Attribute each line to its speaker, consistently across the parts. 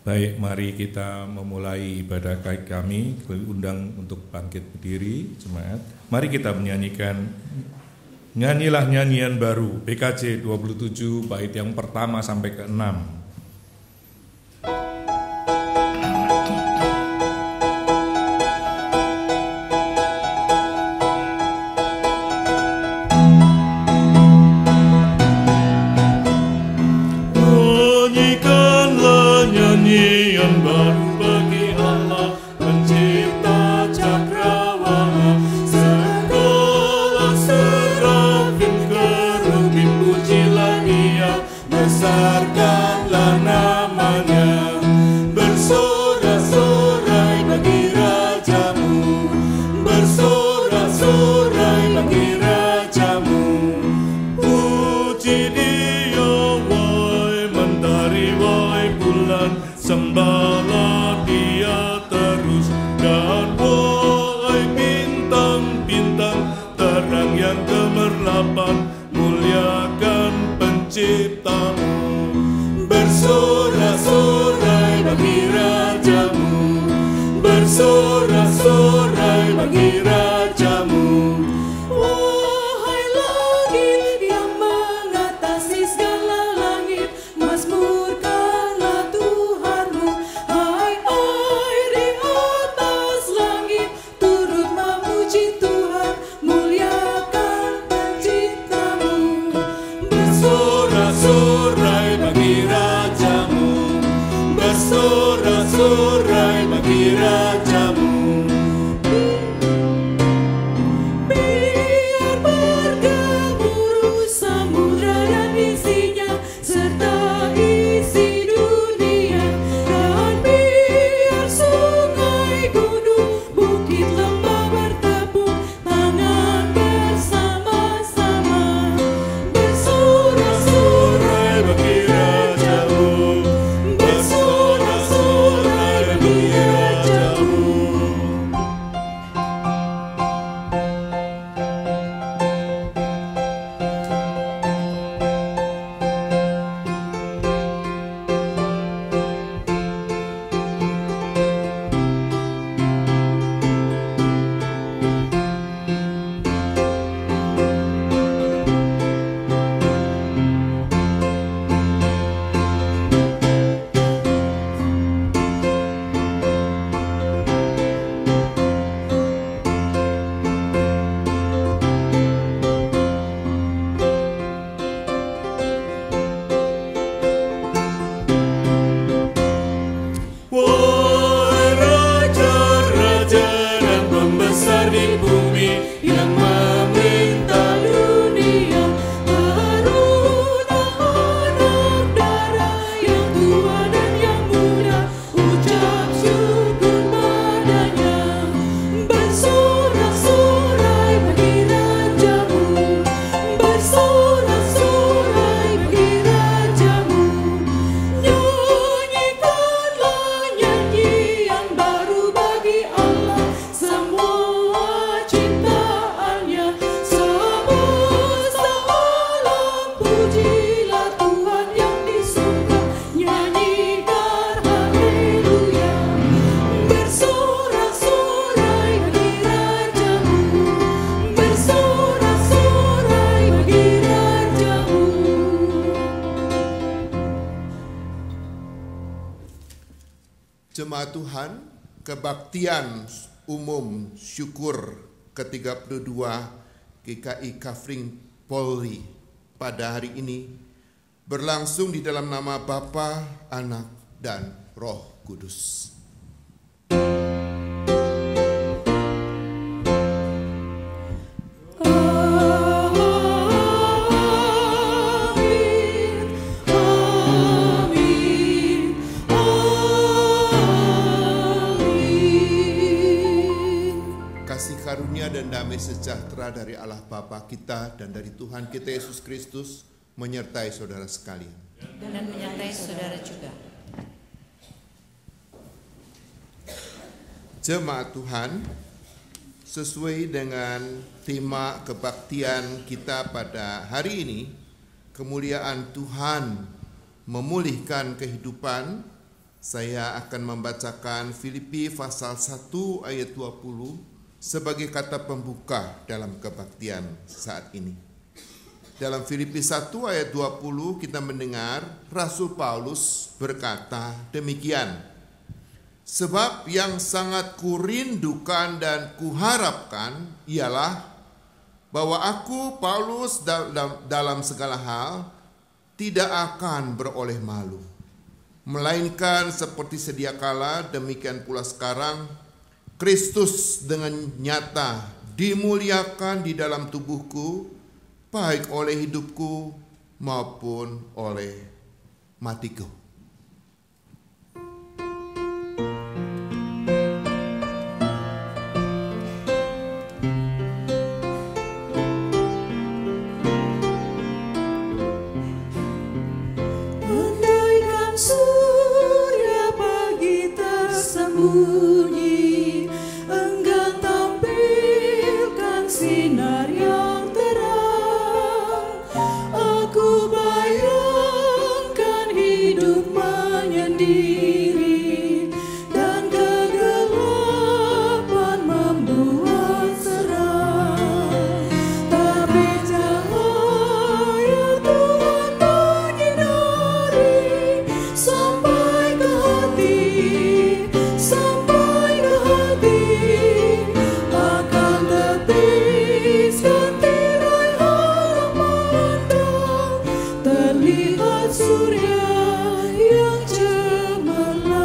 Speaker 1: Baik, mari kita memulai ibadah kami. Undang untuk bangkit berdiri, jemaat. Mari kita menyanyikan Nyanyilah Nyanyian Baru, PKJ 27, bait yang pertama sampai ke-6.
Speaker 2: Jemaat Tuhan, kebaktian umum syukur ke-32 GKI Kafring Polri pada hari ini berlangsung di dalam nama Bapa, Anak, dan Roh Kudus. Karunia dan damai sejahtera dari Allah Bapa kita dan dari Tuhan kita Yesus Kristus menyertai saudara sekalian.
Speaker 3: Dan menyertai saudara juga.
Speaker 2: Jemaat Tuhan, sesuai dengan tema kebaktian kita pada hari ini, kemuliaan Tuhan memulihkan kehidupan, Saya akan membacakan Filipi pasal 1 ayat 20 sebagai kata pembuka dalam kebaktian saat ini. Dalam Filipi 1 ayat 20 kita mendengar Rasul Paulus berkata demikian. Sebab yang sangat kurindukan dan kuharapkan ialah bahwa aku Paulus dalam segala hal tidak akan beroleh malu. Melainkan seperti sedia kala, demikian pula sekarang, Kristus dengan nyata dimuliakan di dalam tubuhku, baik oleh hidupku maupun oleh matiku.
Speaker 4: Surya pagi tersembunyi, enggan tampilkan sinar yang terang. Aku bayangkan hidup menyendiri dan kegelapan membuat seram. Tapi cahaya Tuhan menyinari sampai ke hati, akan tepiskan tirai halang pandang, terlihat surya yang cemerlang.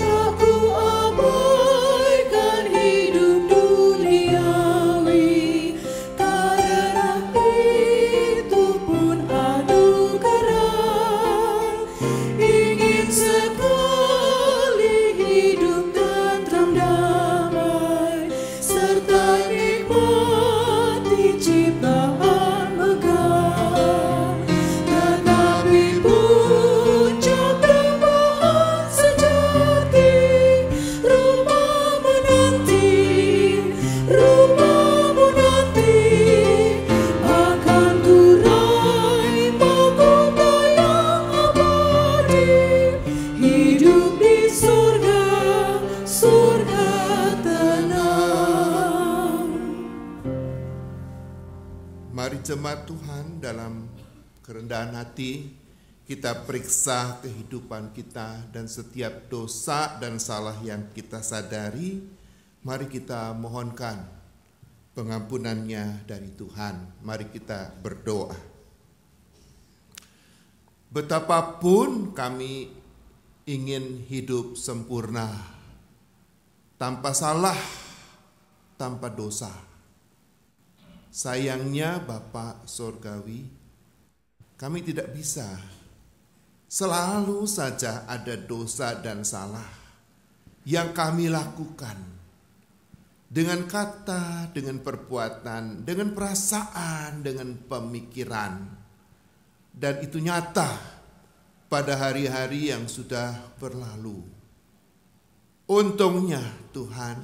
Speaker 4: Aku abaikan hidup duniawi, karena itu pun adu karang. Ingin sekali hidup tentram damai, serta nikmati ciptaan megah. Tetapi puncak dambaan sejati, rupamu nanti akan kurai mahkota yang abadi, hidup di surga tenang.
Speaker 2: Mari jemaat Tuhan, dalam kerendahan hati kita periksa kehidupan kita dan setiap dosa dan salah yang kita sadari. Mari kita mohonkan pengampunannya dari Tuhan. Mari kita berdoa. Betapapun kami ingin hidup sempurna, tanpa salah, tanpa dosa. Sayangnya Bapa Sorgawi, kami tidak bisa. Selalu saja ada dosa dan salah yang kami lakukan. Dengan kata, dengan perbuatan, dengan perasaan, dengan pemikiran. Dan itu nyata pada hari-hari yang sudah berlalu. Untungnya Tuhan,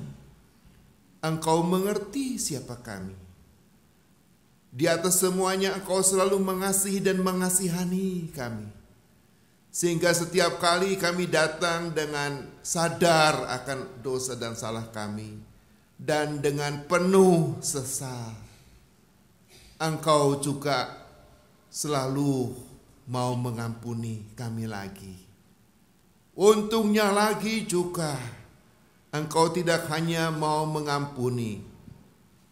Speaker 2: Engkau mengerti siapa kami. Di atas semuanya Engkau selalu mengasihi dan mengasihani kami. Sehingga setiap kali kami datang dengan sadar akan dosa dan salah kami, dan dengan penuh sesal, Engkau juga selalu mau mengampuni kami lagi. Untungnya lagi juga, Engkau tidak hanya mau mengampuni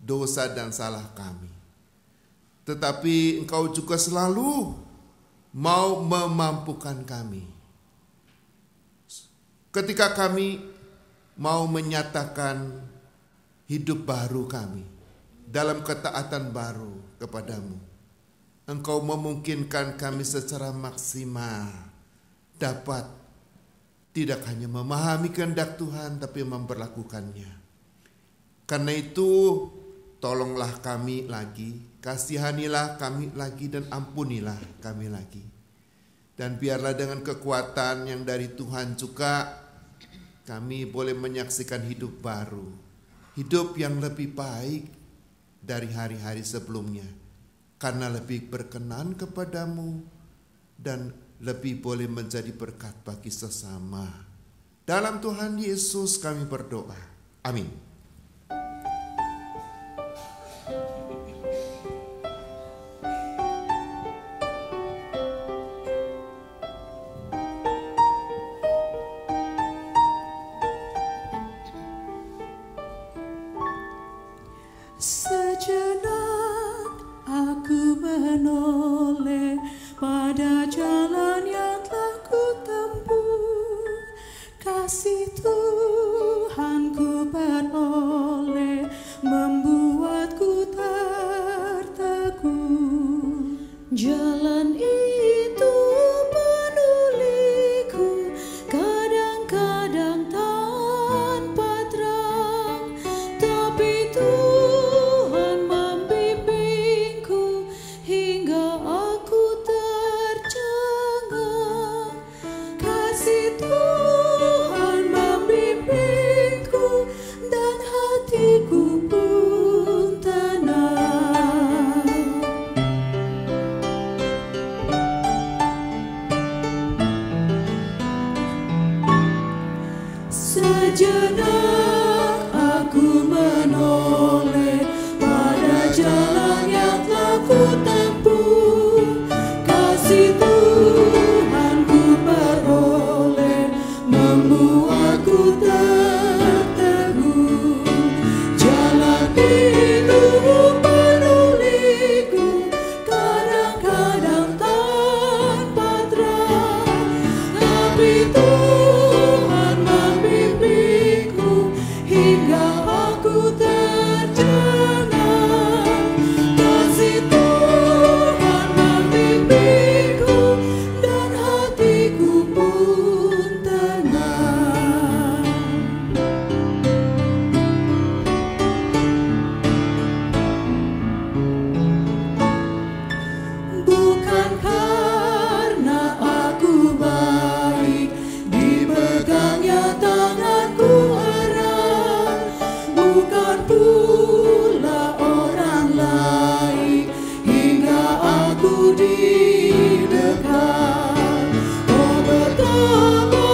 Speaker 2: dosa dan salah kami, tetapi Engkau juga selalu mau memampukan kami. Ketika kami mau menyatakan hidup baru kami dalam ketaatan baru kepadamu, Engkau memungkinkan kami secara maksimal dapat tidak hanya memahami kehendak Tuhan, tapi memperlakukannya. Karena itu, tolonglah kami lagi, kasihanilah kami lagi, dan ampunilah kami lagi. Dan biarlah dengan kekuatan yang dari Tuhan juga, kami boleh menyaksikan hidup baru, hidup yang lebih baik, dari hari-hari sebelumnya, karena lebih berkenan kepadamu dan lebih boleh menjadi berkat bagi sesama. Dalam Tuhan Yesus kami berdoa. Amin.
Speaker 4: Sejenak aku menoleh pada jalan yang telah ku tempuh. Kasih Tuhanku beroleh membuatku terteguh. Jalan itu penuh liku, kadang-kadang tanpa terang, tapi Tuhan membimbingku hingga aku tercengang. Kasih Tuhan membimbingku dan hatiku pun tenang. Sejenak aku menoleh pada jalan yang telah ku tempuh. Kasih Tuhanku beroleh membuatku terteguh. Jalan itu penuh liku, kadang-kadang tanpa terang, tapi Tuhan membimbingku hingga aku tercengang. Kasih Tuhan membimbingku dan hatiku pun tenang. Bukan karena aku baik, dipegangnya tanganku erat, bukan pula orang lain hingga aku didekat. Oh, betapa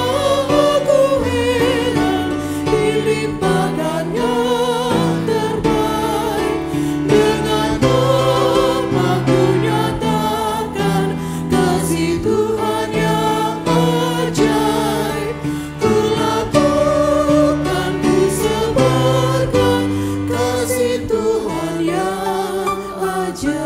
Speaker 4: aku heran dilimpahkannya terbaik. Dengan apa ku nyatakan kasih Tuhan yang ajaib. Ku lakukan, ku sebarkan kasih Tuhan yang ajaib.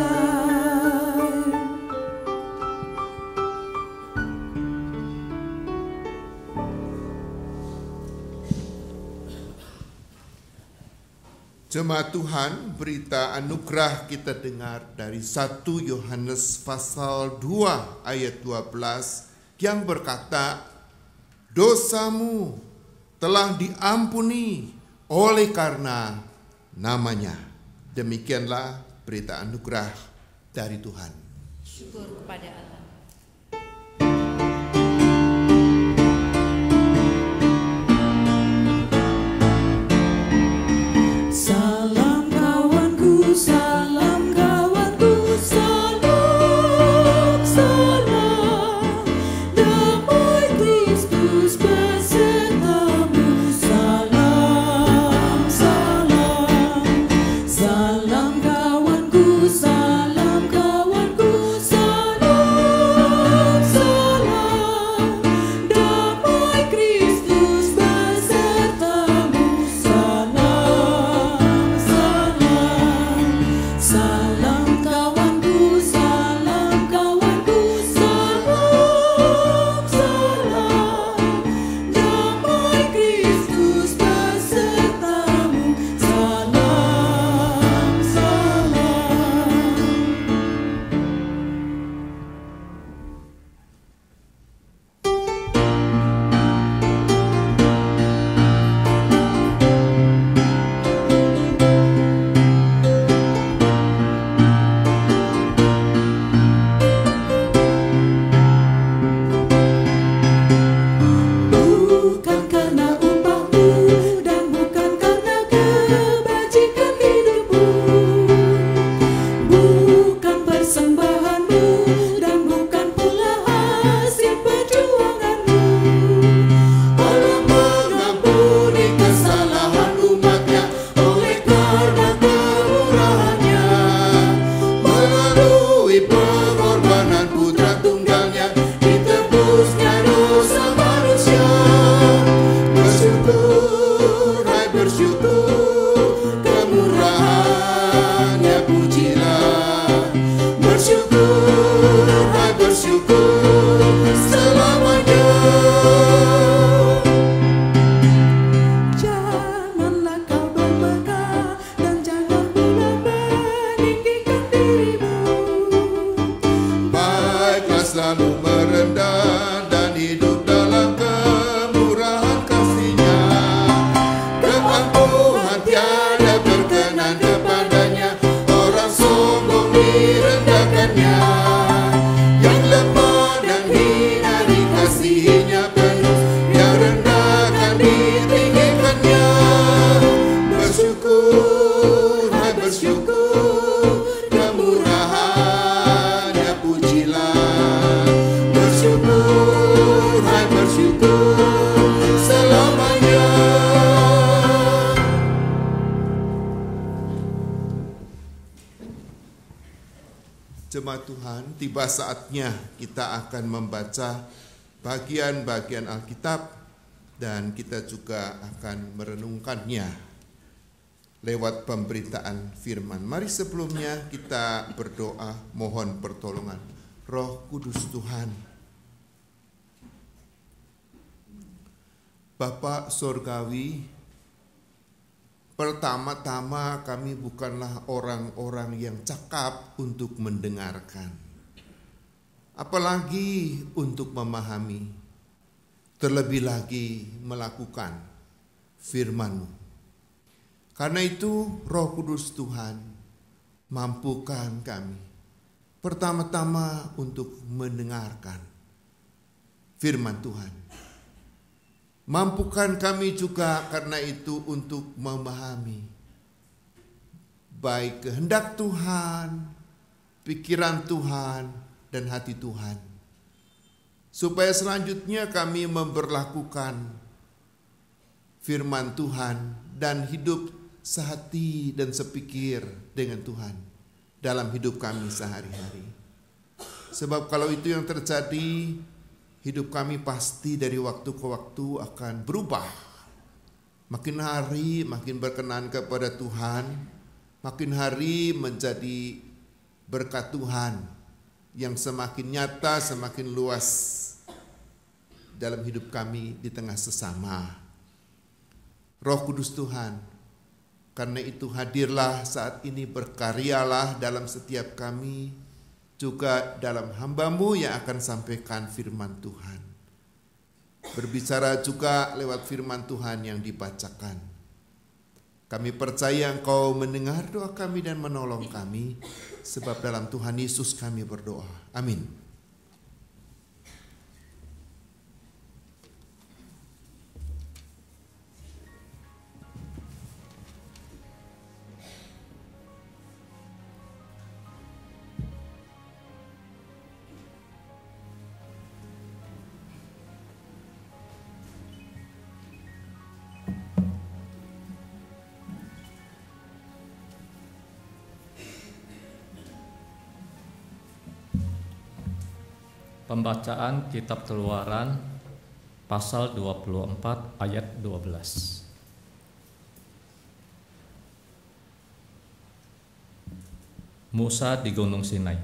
Speaker 2: Jemaat Tuhan, berita anugerah kita dengar dari 1 Yohanes pasal 2 ayat 12 yang berkata, dosamu telah diampuni oleh karena namanya. Demikianlah berita anugerah dari Tuhan.
Speaker 3: Syukur kepada Allah.
Speaker 4: Salam kawanku, salam kawanku, salam, salam. Damai Kristus besertamu. Salam, salam. Salam kawanku, salam kawanku, salam.
Speaker 2: direndahkannya, yang lemah dan hina dikasihinya penuh, yang rendah akan ditinggikannya. Bersyukur, hai bersyukur, kemurahannya pujilah. Bersyukur, hai bersyukur, selamanya. Jemaat Tuhan, tiba saatnya kita akan membaca bagian-bagian Alkitab dan kita juga akan merenungkannya lewat pemberitaan firman. Mari sebelumnya kita berdoa mohon pertolongan Roh Kudus Tuhan. Bapa Surgawi, pertama-tama kami bukanlah orang-orang yang cakap untuk mendengarkan, apalagi untuk memahami, terlebih lagi melakukan firman-Mu. Karena itu Roh Kudus Tuhan, mampukan kami pertama-tama untuk mendengarkan firman Tuhan. Mampukan kami juga karena itu untuk memahami baik kehendak Tuhan, pikiran Tuhan, dan hati Tuhan. Supaya selanjutnya kami memberlakukan firman Tuhan dan hidup sehati dan sepikir dengan Tuhan dalam hidup kami sehari-hari. Sebab kalau itu yang terjadi, hidup kami pasti dari waktu ke waktu akan berubah. Makin hari makin berkenan kepada Tuhan, makin hari menjadi berkat Tuhan yang semakin nyata, semakin luas dalam hidup kami di tengah sesama. Roh Kudus Tuhan, karena itu hadirlah saat ini, berkaryalah dalam setiap kami, juga dalam hamba-Mu yang akan sampaikan firman Tuhan. Berbicara juga lewat firman Tuhan yang dibacakan. Kami percaya Engkau mendengar doa kami dan menolong kami, sebab dalam Tuhan Yesus kami berdoa. Amin.
Speaker 5: Pembacaan Kitab Keluaran pasal 24 ayat 12. Musa di Gunung Sinai.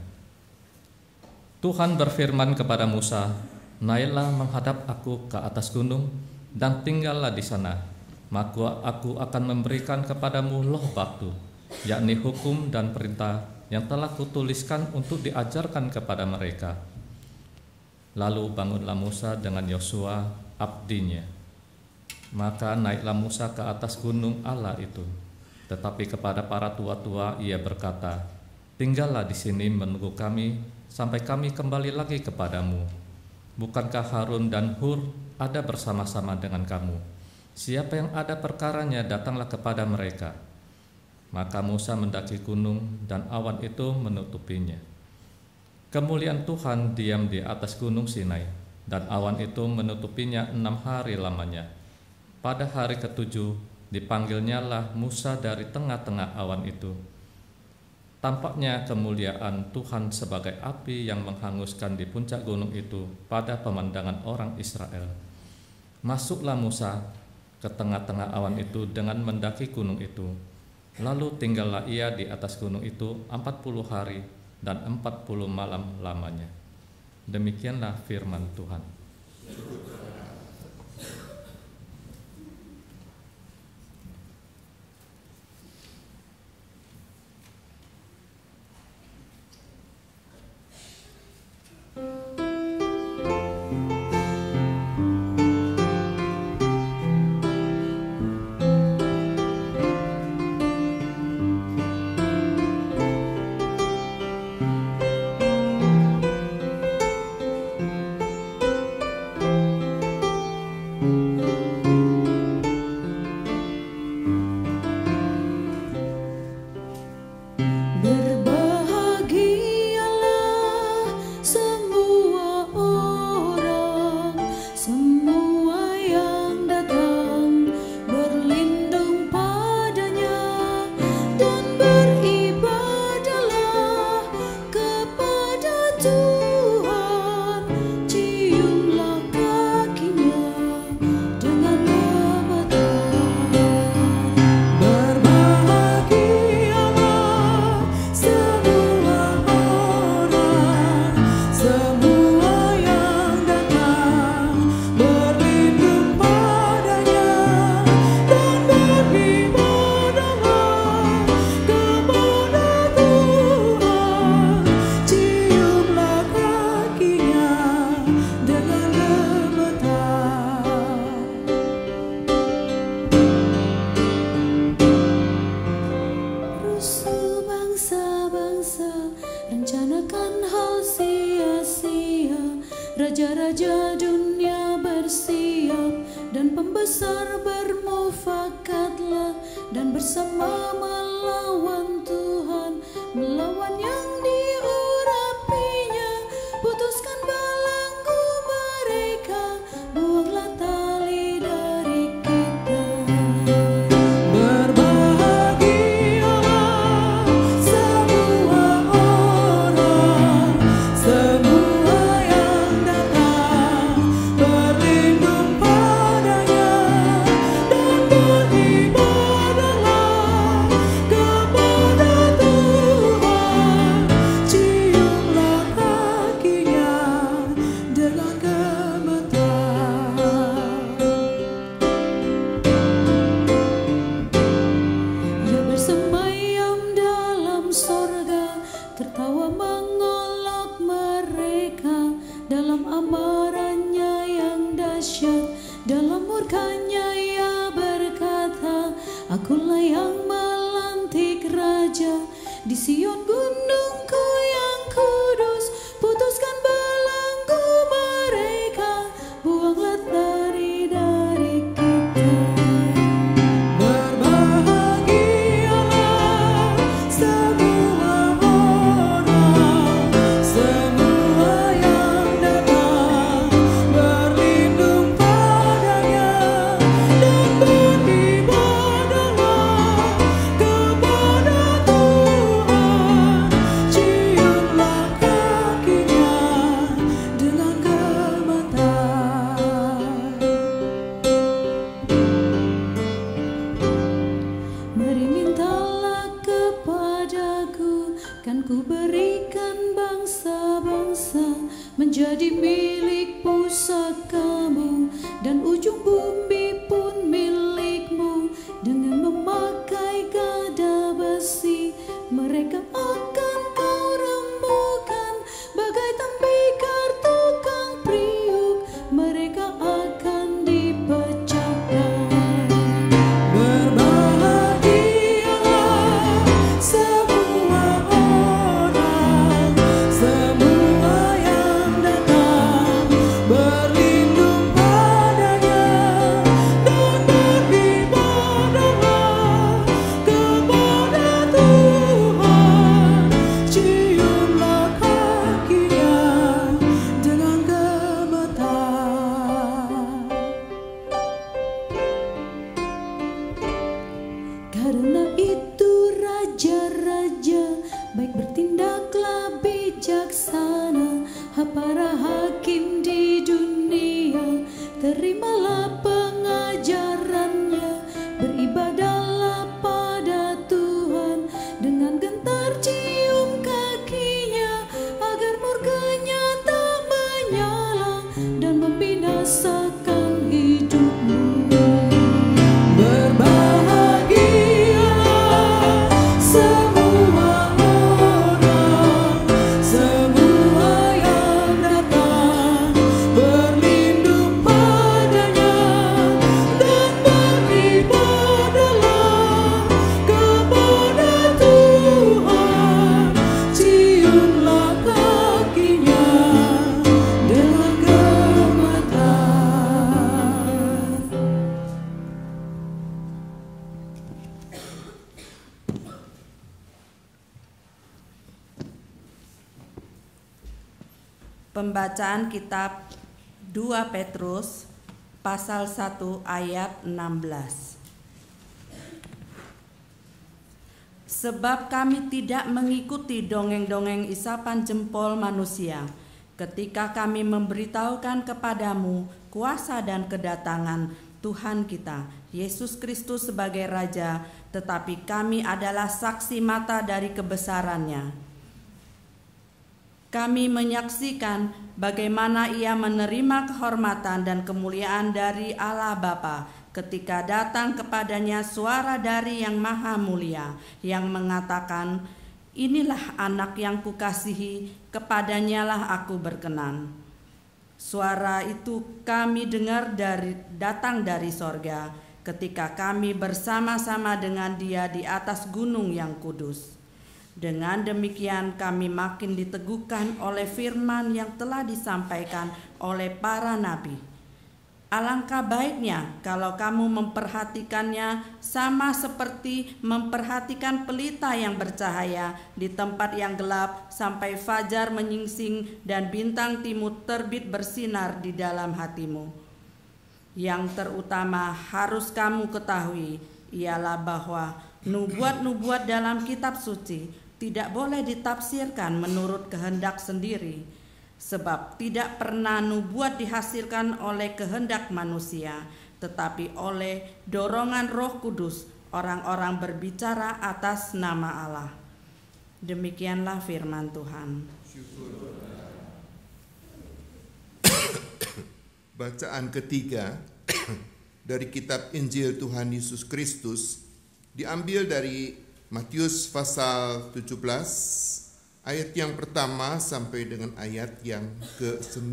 Speaker 5: Tuhan berfirman kepada Musa, "Naiklah menghadap aku ke atas gunung dan tinggallah di sana. Maka aku akan memberikan kepadamu loh batu, yakni hukum dan perintah yang telah kutuliskan untuk diajarkan kepada mereka." Lalu bangunlah Musa dengan Yosua abdinya. Maka naiklah Musa ke atas gunung Allah itu. Tetapi kepada para tua-tua ia berkata, "Tinggallah di sini menunggu kami sampai kami kembali lagi kepadamu. Bukankah Harun dan Hur ada bersama-sama dengan kamu? Siapa yang ada perkaranya datanglah kepada mereka." Maka Musa mendaki gunung dan awan itu menutupinya. Kemuliaan Tuhan diam di atas gunung Sinai, dan awan itu menutupinya 6 hari lamanya. Pada hari ke-7 dipanggilnyalah Musa dari tengah-tengah awan itu. Tampaknya kemuliaan Tuhan sebagai api yang menghanguskan di puncak gunung itu pada pemandangan orang Israel. Masuklah Musa ke tengah-tengah awan itu dengan mendaki gunung itu. Lalu tinggallah ia di atas gunung itu 40 hari dan 40 malam lamanya. Demikianlah firman Tuhan.
Speaker 4: Tuhan, ciumlah kakinya dengan gemetar. Berbahagialah semua orang, semua yang datang berlindung padanya dan beribadahlah kepada Tuhan. Ciumlah kakinya dengan gemetar. Rusuh bangsa-bangsa rencanakan hal sia-sia. Raja-raja dunia bersiap dan pembesar bermufakatlah dan bersama melawan Tuhan, melawan yang diurapinya. Putuskan belenggu mereka, buanglah tali dari kita. Berbahagialah semua orang, semua yang datang berlindung padanya dan beribadahlah kepada Tuhan. Ciumlah kakinya dengan gemetar. Ia bersemayam dalam sorga, tertawa mengolok mereka. Dalam amarahnya yang dahsyat, dalam murkanya ia berkata, akulah yang melantik raja di Sion gunungku yang kudus. Putuskan belenggu mereka, buanglah tali dari kita. Berbahagialah semua orang, semua yang datang berlindung padanya dan beribadahlah kepada Tuhan. Ciumlah kakinya dengan gemetar. Mari mintalah kepadaku, kan ku berikan bangsa-bangsa menjadi milik pusakamu, dan ujung bumi pun milikmu. Dengan memakai gada besi, mereka akan kau rembukan bagai tembikar tukang priuk. Mereka akan dipecahkan. Berbahagialah semua orang, semua yang datang berlindung padanya dan beribadahlah kepada Tuhan. Ciumlah kakinya dengan gemetar. Karena itu raja-raja baik bertindaklah bijaksana. Para hakim di dunia, terimalah pengajarannya. Beribadahlah pada Tuhan dengan gentar, cium kakinya agar murkanya tak menyala dan membinasakan hidupmu. Berbahagialah semua orang, semua yang datang berlindung padanya dan beribadahlah kepada Tuhan. Ciumlah kakinya dengan gemetar.
Speaker 6: Pembacaan kitab 2 Petrus pasal 1 ayat 16. Sebab kami tidak mengikuti dongeng-dongeng isapan jempol manusia ketika kami memberitahukan kepadamu kuasa dan kedatangan Tuhan kita, Yesus Kristus sebagai Raja, tetapi kami adalah saksi mata dari kebesarannya. Kami menyaksikan bagaimana Ia menerima kehormatan dan kemuliaan dari Allah Bapa ketika datang kepadanya suara dari Yang Maha Mulia yang mengatakan, "Inilah anak yang kukasihi, kepadanyalah aku berkenan." Suara itu kami dengar datang dari sorga ketika kami bersama-sama dengan Dia di atas gunung yang kudus. Dengan demikian kami makin diteguhkan oleh firman yang telah disampaikan oleh para nabi. Alangkah baiknya kalau kamu memperhatikannya sama seperti memperhatikan pelita yang bercahaya di tempat yang gelap sampai fajar menyingsing dan bintang timur terbit bersinar di dalam hatimu. Yang terutama harus kamu ketahui ialah bahwa nubuat-nubuat dalam kitab suci tidak boleh ditafsirkan menurut kehendak sendiri, sebab tidak pernah nubuat dihasilkan oleh kehendak manusia, tetapi oleh dorongan Roh Kudus orang-orang berbicara atas nama Allah. Demikianlah firman Tuhan.
Speaker 2: Bacaan ketiga dari kitab Injil Tuhan Yesus Kristus diambil dari Matius pasal 17 ayat yang pertama sampai dengan ayat yang ke-9.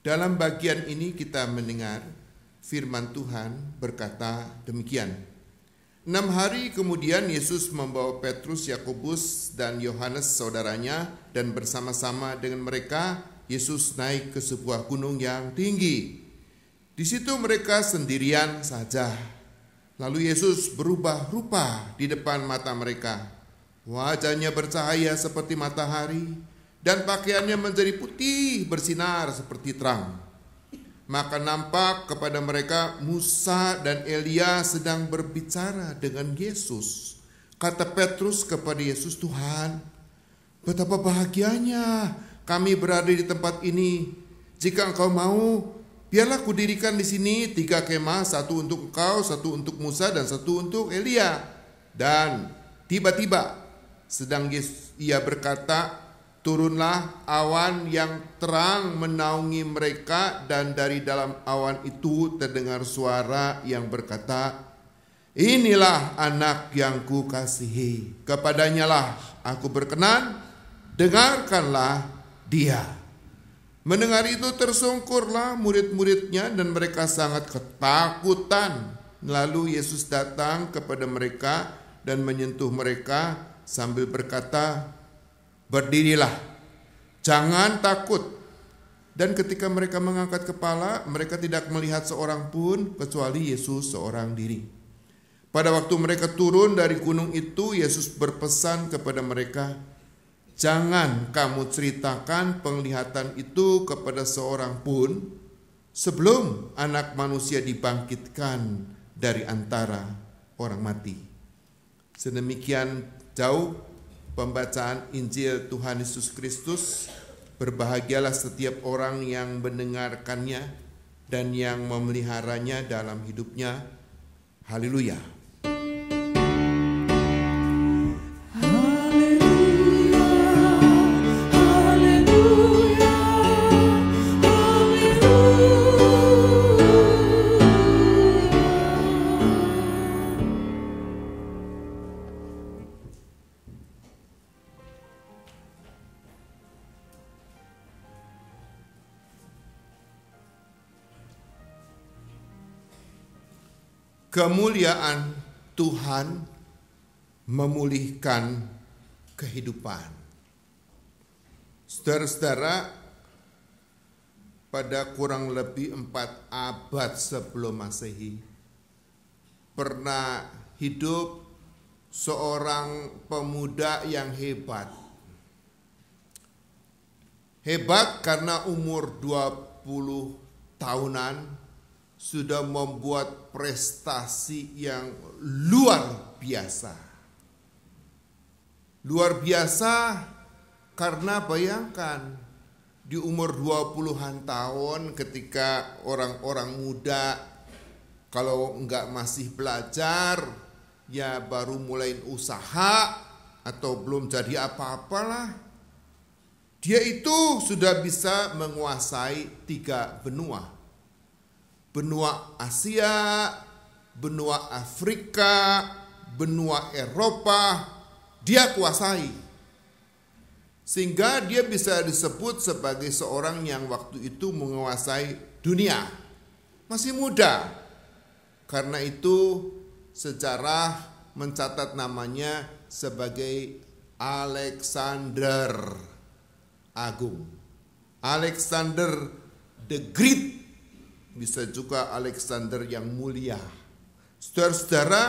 Speaker 2: Dalam bagian ini kita mendengar firman Tuhan berkata demikian. 6 hari kemudian Yesus membawa Petrus, Yakobus, dan Yohanes saudaranya, dan bersama-sama dengan mereka Yesus naik ke sebuah gunung yang tinggi. Di situ mereka sendirian saja. Lalu Yesus berubah rupa di depan mata mereka. Wajahnya bercahaya seperti matahari, dan pakaiannya menjadi putih bersinar seperti terang. Maka nampak kepada mereka Musa dan Elia sedang berbicara dengan Yesus. Kata Petrus kepada Yesus, "Tuhan, betapa bahagianya kami berada di tempat ini. Jika Engkau mau, biarlah kudirikan di sini 3 kemah, satu untuk Engkau, satu untuk Musa, dan satu untuk Elia." Dan tiba-tiba sedang ia berkata, turunlah awan yang terang menaungi mereka, dan dari dalam awan itu terdengar suara yang berkata, "Inilah anak yang kukasihi, kepadanyalah aku berkenan, dengarkanlah dia." Mendengar itu tersungkurlah murid-muridnya dan mereka sangat ketakutan. Lalu Yesus datang kepada mereka dan menyentuh mereka sambil berkata, "Berdirilah, jangan takut." Dan ketika mereka mengangkat kepala, mereka tidak melihat seorang pun kecuali Yesus seorang diri. Pada waktu mereka turun dari gunung itu, Yesus berpesan kepada mereka, "Jangan kamu ceritakan penglihatan itu kepada seorang pun sebelum Anak Manusia dibangkitkan dari antara orang mati." Sedemikian jauh pembacaan Injil Tuhan Yesus Kristus. Berbahagialah setiap orang yang mendengarkannya dan yang memeliharanya dalam hidupnya. Haleluya. Kemuliaan Tuhan memulihkan kehidupan. Saudara-saudara, pada kurang lebih 4 abad sebelum Masehi, pernah hidup seorang pemuda yang hebat. Hebat karena umur 20 tahunan sudah membuat prestasi yang luar biasa. Luar biasa karena bayangkan di umur 20-an tahun ketika orang-orang muda kalau enggak masih belajar ya baru mulai usaha atau belum jadi apa-apalah, dia itu sudah bisa menguasai 3 benua. Benua Asia, benua Afrika, benua Eropa, dia kuasai. Sehingga dia bisa disebut sebagai seorang yang waktu itu menguasai dunia. Masih muda. Karena itu sejarah mencatat namanya sebagai Alexander Agung. Alexander the Great, bisa juga Alexander yang mulia. Saudara-saudara,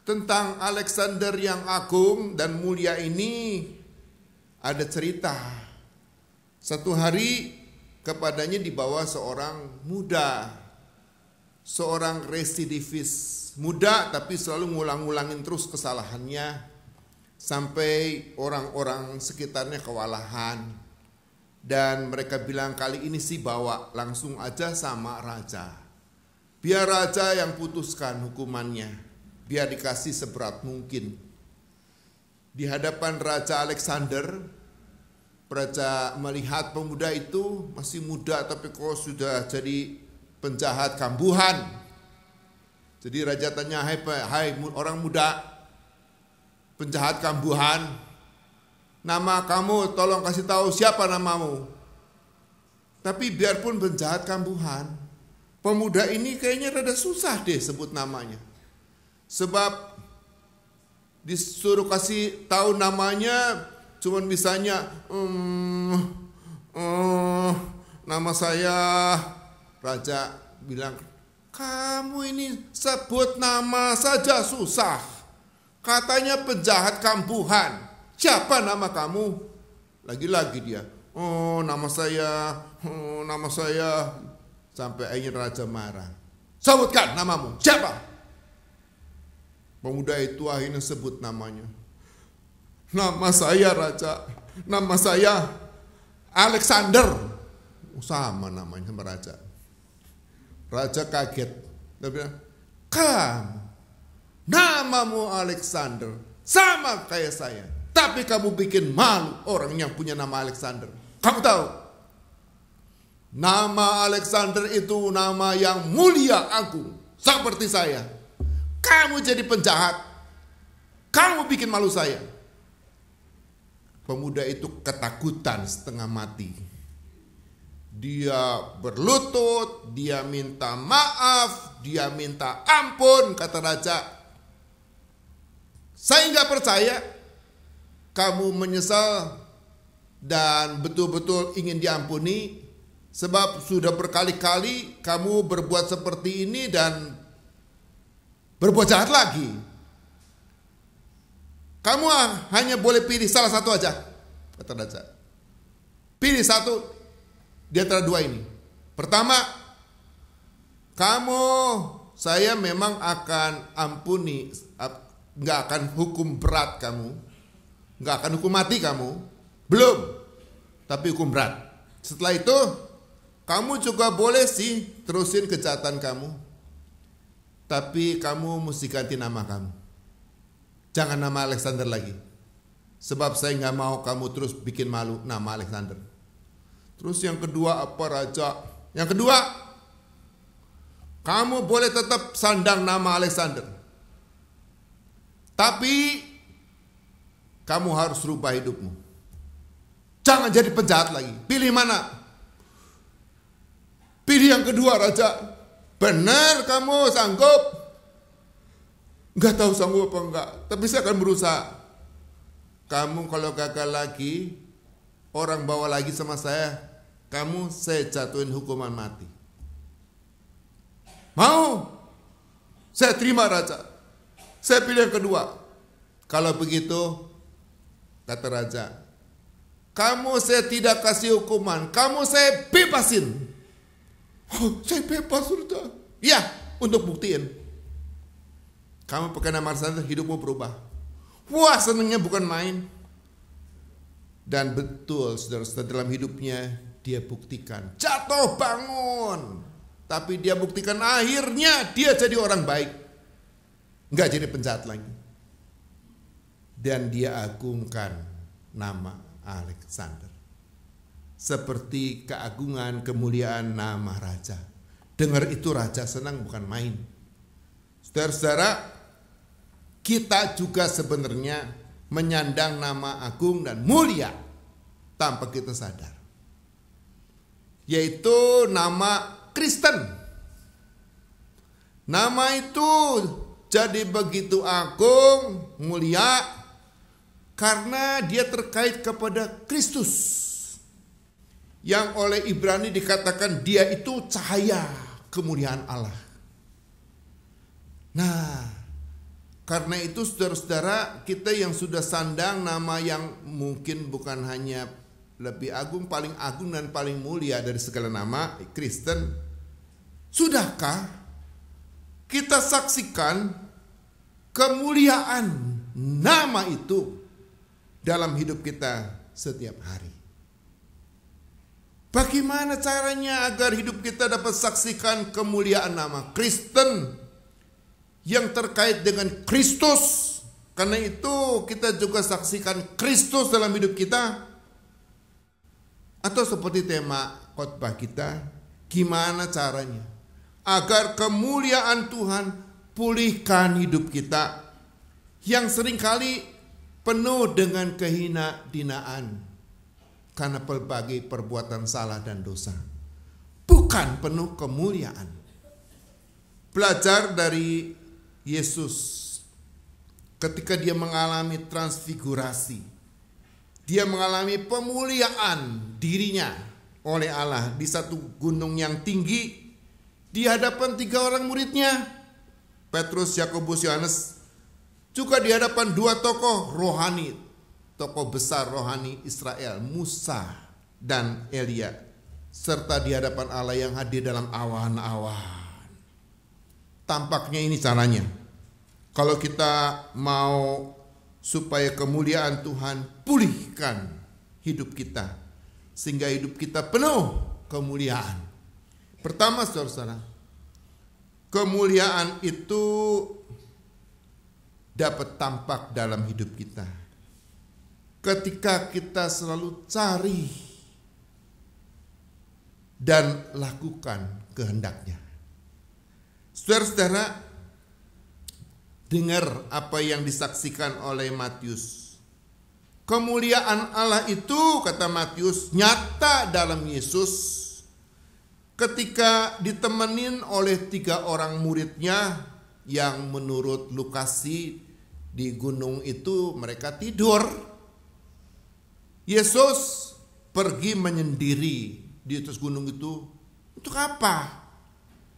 Speaker 2: tentang Alexander yang agung dan mulia ini ada cerita. Satu hari kepadanya dibawa seorang muda, seorang residivis muda tapi selalu ngulang-ngulangin terus kesalahannya. Sampai orang-orang sekitarnya kewalahan. Dan mereka bilang kali ini sih bawa langsung aja sama raja. Biar raja yang putuskan hukumannya. Biar dikasih seberat mungkin. Di hadapan Raja Alexander, raja melihat pemuda itu masih muda tapi kok sudah jadi penjahat kambuhan. Jadi raja tanya, hai orang muda, penjahat kambuhan, nama kamu tolong kasih tahu siapa namamu. Tapi biarpun penjahat kambuhan, pemuda ini kayaknya rada susah deh sebut namanya. Sebab disuruh kasih tahu namanya cuman bisanya nama saya. Raja bilang, kamu ini sebut nama saja susah. Katanya penjahat kambuhan. Siapa nama kamu? Lagi-lagi dia, nama saya. Sampai akhirnya raja marah. Sebutkan namamu, siapa? Pemuda itu akhirnya sebut namanya. Nama saya raja, nama saya Alexander. Sama namanya sama raja. Raja kaget. Dia bilang, kamu, namamu Alexander, sama kayak saya. Tapi kamu bikin malu orang yang punya nama Alexander. Kamu tahu, nama Alexander itu nama yang mulia agung. Seperti saya. Kamu jadi penjahat. Kamu bikin malu saya. Pemuda itu ketakutan setengah mati. Dia berlutut, dia minta maaf, dia minta ampun, kata raja. Saya nggak percaya kamu menyesal dan betul-betul ingin diampuni, sebab sudah berkali-kali kamu berbuat seperti ini dan berbuat jahat lagi. Kamu hanya boleh pilih salah satu aja, kata raja. Pilih satu di antara dua ini. Pertama, saya memang akan ampuni, nggak akan hukum berat kamu, nggak akan hukum mati kamu, belum, tapi hukum berat. Setelah itu, kamu juga boleh sih terusin kejahatan kamu, tapi kamu mesti ganti nama kamu. Jangan nama Alexander lagi, sebab saya nggak mau kamu terus bikin malu nama Alexander. Terus yang kedua apa raja? Yang kedua, kamu boleh tetap sandang nama Alexander, tapi kamu harus rubah hidupmu. Jangan jadi penjahat lagi. Pilih mana? Pilih yang kedua raja. Benar kamu sanggup? Enggak tahu sanggup apa enggak, tapi saya akan berusaha. Kamu kalau gagal lagi, orang bawa lagi sama saya, saya jatuhin hukuman mati. Mau? Saya terima raja. Saya pilih yang kedua. Kalau begitu, kata raja, kamu saya tidak kasih hukuman, kamu saya bebasin. Oh, saya bebas raja. Ya, untuk buktiin. Kamu pakai nama Alexander, hidupmu berubah. Wah, senangnya bukan main. Dan betul, saudara-saudara, dalam hidupnya dia buktikan jatuh bangun, tapi dia buktikan akhirnya dia jadi orang baik, nggak jadi penjahat lagi. Dan dia agungkan nama Alexander seperti keagungan kemuliaan nama raja. Dengar itu raja senang bukan main. Saudara-saudara, kita juga sebenarnya menyandang nama agung dan mulia tanpa kita sadar, yaitu nama Kristen. Nama itu jadi begitu agung, mulia, karena dia terkait kepada Kristus, yang oleh Ibrani dikatakan dia itu cahaya kemuliaan Allah. Nah, karena itu saudara-saudara, kita yang sudah sandang nama yang mungkin bukan hanya lebih agung dan paling mulia dari segala nama, Kristen, sudahkah kita saksikan kemuliaan nama itu dalam hidup kita setiap hari? Bagaimana caranya agar hidup kita dapat saksikan kemuliaan nama Kristen yang terkait dengan Kristus? Karena itu kita juga saksikan Kristus dalam hidup kita. Atau seperti tema khotbah kita, gimana caranya agar kemuliaan Tuhan pulihkan hidup kita yang seringkali penuh dengan kehina-hinaan karena berbagai perbuatan salah dan dosa, bukan penuh kemuliaan. Belajar dari Yesus ketika dia mengalami transfigurasi, dia mengalami pemuliaan dirinya oleh Allah di satu gunung yang tinggi di hadapan 3 orang muridnya, Petrus, Yakobus, Yohanes, juga di hadapan 2 tokoh rohani, tokoh besar rohani Israel, Musa dan Elia, serta di hadapan Allah yang hadir dalam awan-awan. Tampaknya ini caranya. Kalau kita mau supaya kemuliaan Tuhan pulihkan hidup kita, sehingga hidup kita penuh kemuliaan. Pertama, saudara-saudara, kemuliaan itu dapat tampak dalam hidup kita ketika kita selalu cari dan lakukan kehendaknya. Saudara-saudara, dengar apa yang disaksikan oleh Matius. Kemuliaan Allah itu, kata Matius, nyata dalam Yesus ketika ditemenin oleh 3 orang muridnya yang menurut Lukasi di gunung itu mereka tidur. Yesus pergi menyendiri di atas gunung itu. Untuk apa?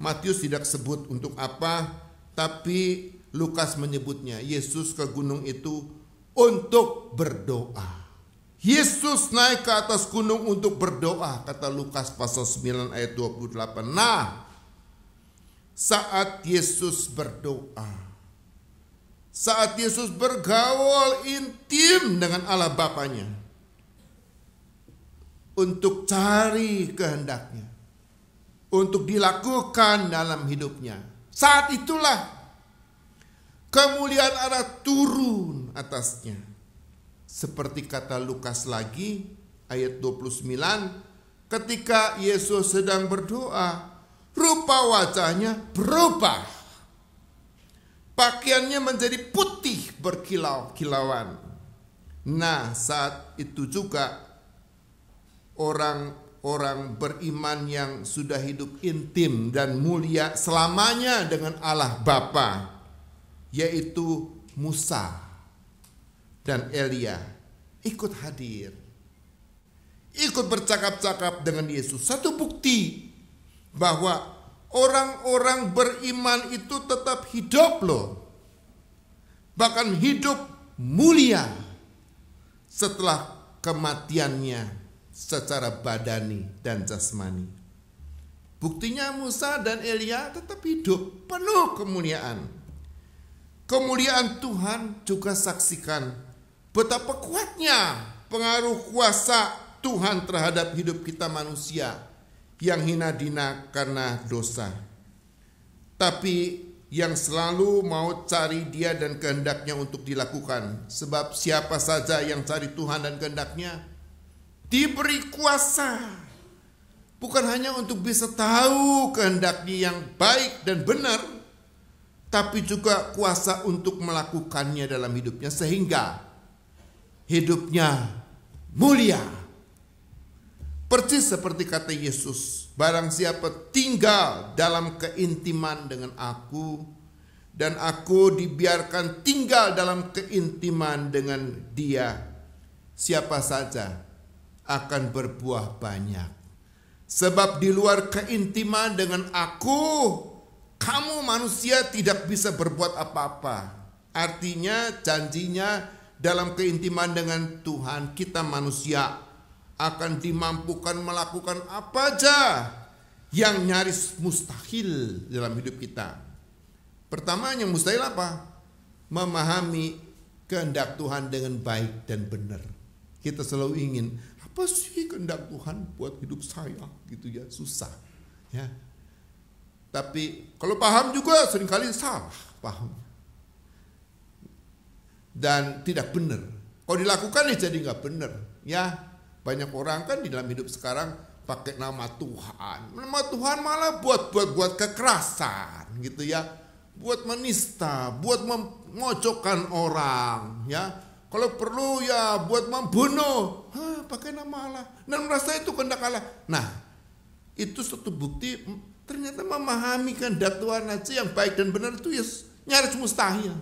Speaker 2: Matius tidak sebut untuk apa, tapi Lukas menyebutnya Yesus ke gunung itu untuk berdoa. Yesus naik ke atas gunung untuk berdoa, kata Lukas pasal 9 ayat 28. Nah, saat Yesus berdoa, saat Yesus bergaul intim dengan Allah Bapanya untuk cari kehendaknya, untuk dilakukan dalam hidupnya, saat itulah kemuliaan Allah turun atasnya. Seperti kata Lukas lagi ayat 29, ketika Yesus sedang berdoa, rupa wajahnya berubah. Pakaiannya menjadi putih berkilau-kilauan. Nah, saat itu juga orang-orang beriman yang sudah hidup intim dan mulia selamanya dengan Allah Bapa, yaitu Musa dan Elia, ikut hadir, ikut bercakap-cakap dengan Yesus. Satu bukti bahwa orang-orang beriman itu tetap hidup loh, bahkan hidup mulia setelah kematiannya secara badani dan jasmani. Buktinya Musa dan Elia tetap hidup penuh kemuliaan. kemuliaan Tuhan, juga saksikan betapa kuatnya pengaruh kuasa Tuhan terhadap hidup kita manusia yang hina dina karena dosa. Tapi yang selalu mau cari Dia dan kehendaknya untuk dilakukan. Sebab siapa saja yang cari Tuhan dan kehendaknya diberi kuasa, bukan hanya untuk bisa tahu kehendaknya yang baik dan benar, tapi juga kuasa untuk melakukannya dalam hidupnya sehingga hidupnya mulia. Persis seperti kata Yesus, barang siapa tinggal dalam keintiman dengan aku, dan aku dibiarkan tinggal dalam keintiman dengan Dia, siapa saja akan berbuah banyak. Sebab di luar keintiman dengan aku, kamu manusia tidak bisa berbuat apa-apa. Artinya janjinya dalam keintiman dengan Tuhan, kita manusia akan dimampukan melakukan apa aja yang nyaris mustahil dalam hidup kita. Pertama, yang mustahil apa? Memahami kehendak Tuhan dengan baik dan benar. Kita selalu ingin, apa sih kehendak Tuhan buat hidup saya? Gitu ya, susah. Ya. Tapi kalau paham juga seringkali salah paham. Dan tidak benar. Kalau dilakukan ya jadi nggak benar. Ya, banyak orang kan di dalam hidup sekarang pakai nama Tuhan. Nama Tuhan malah buat kekerasan gitu ya. Buat menista, buat memojokkan orang ya. Kalau perlu ya buat membunuh. Pakai nama Allah dan merasa itu kehendak Allah. Nah, itu suatu bukti ternyata memahami kehendak Tuhan aja yang baik dan benar itu ya nyaris mustahil.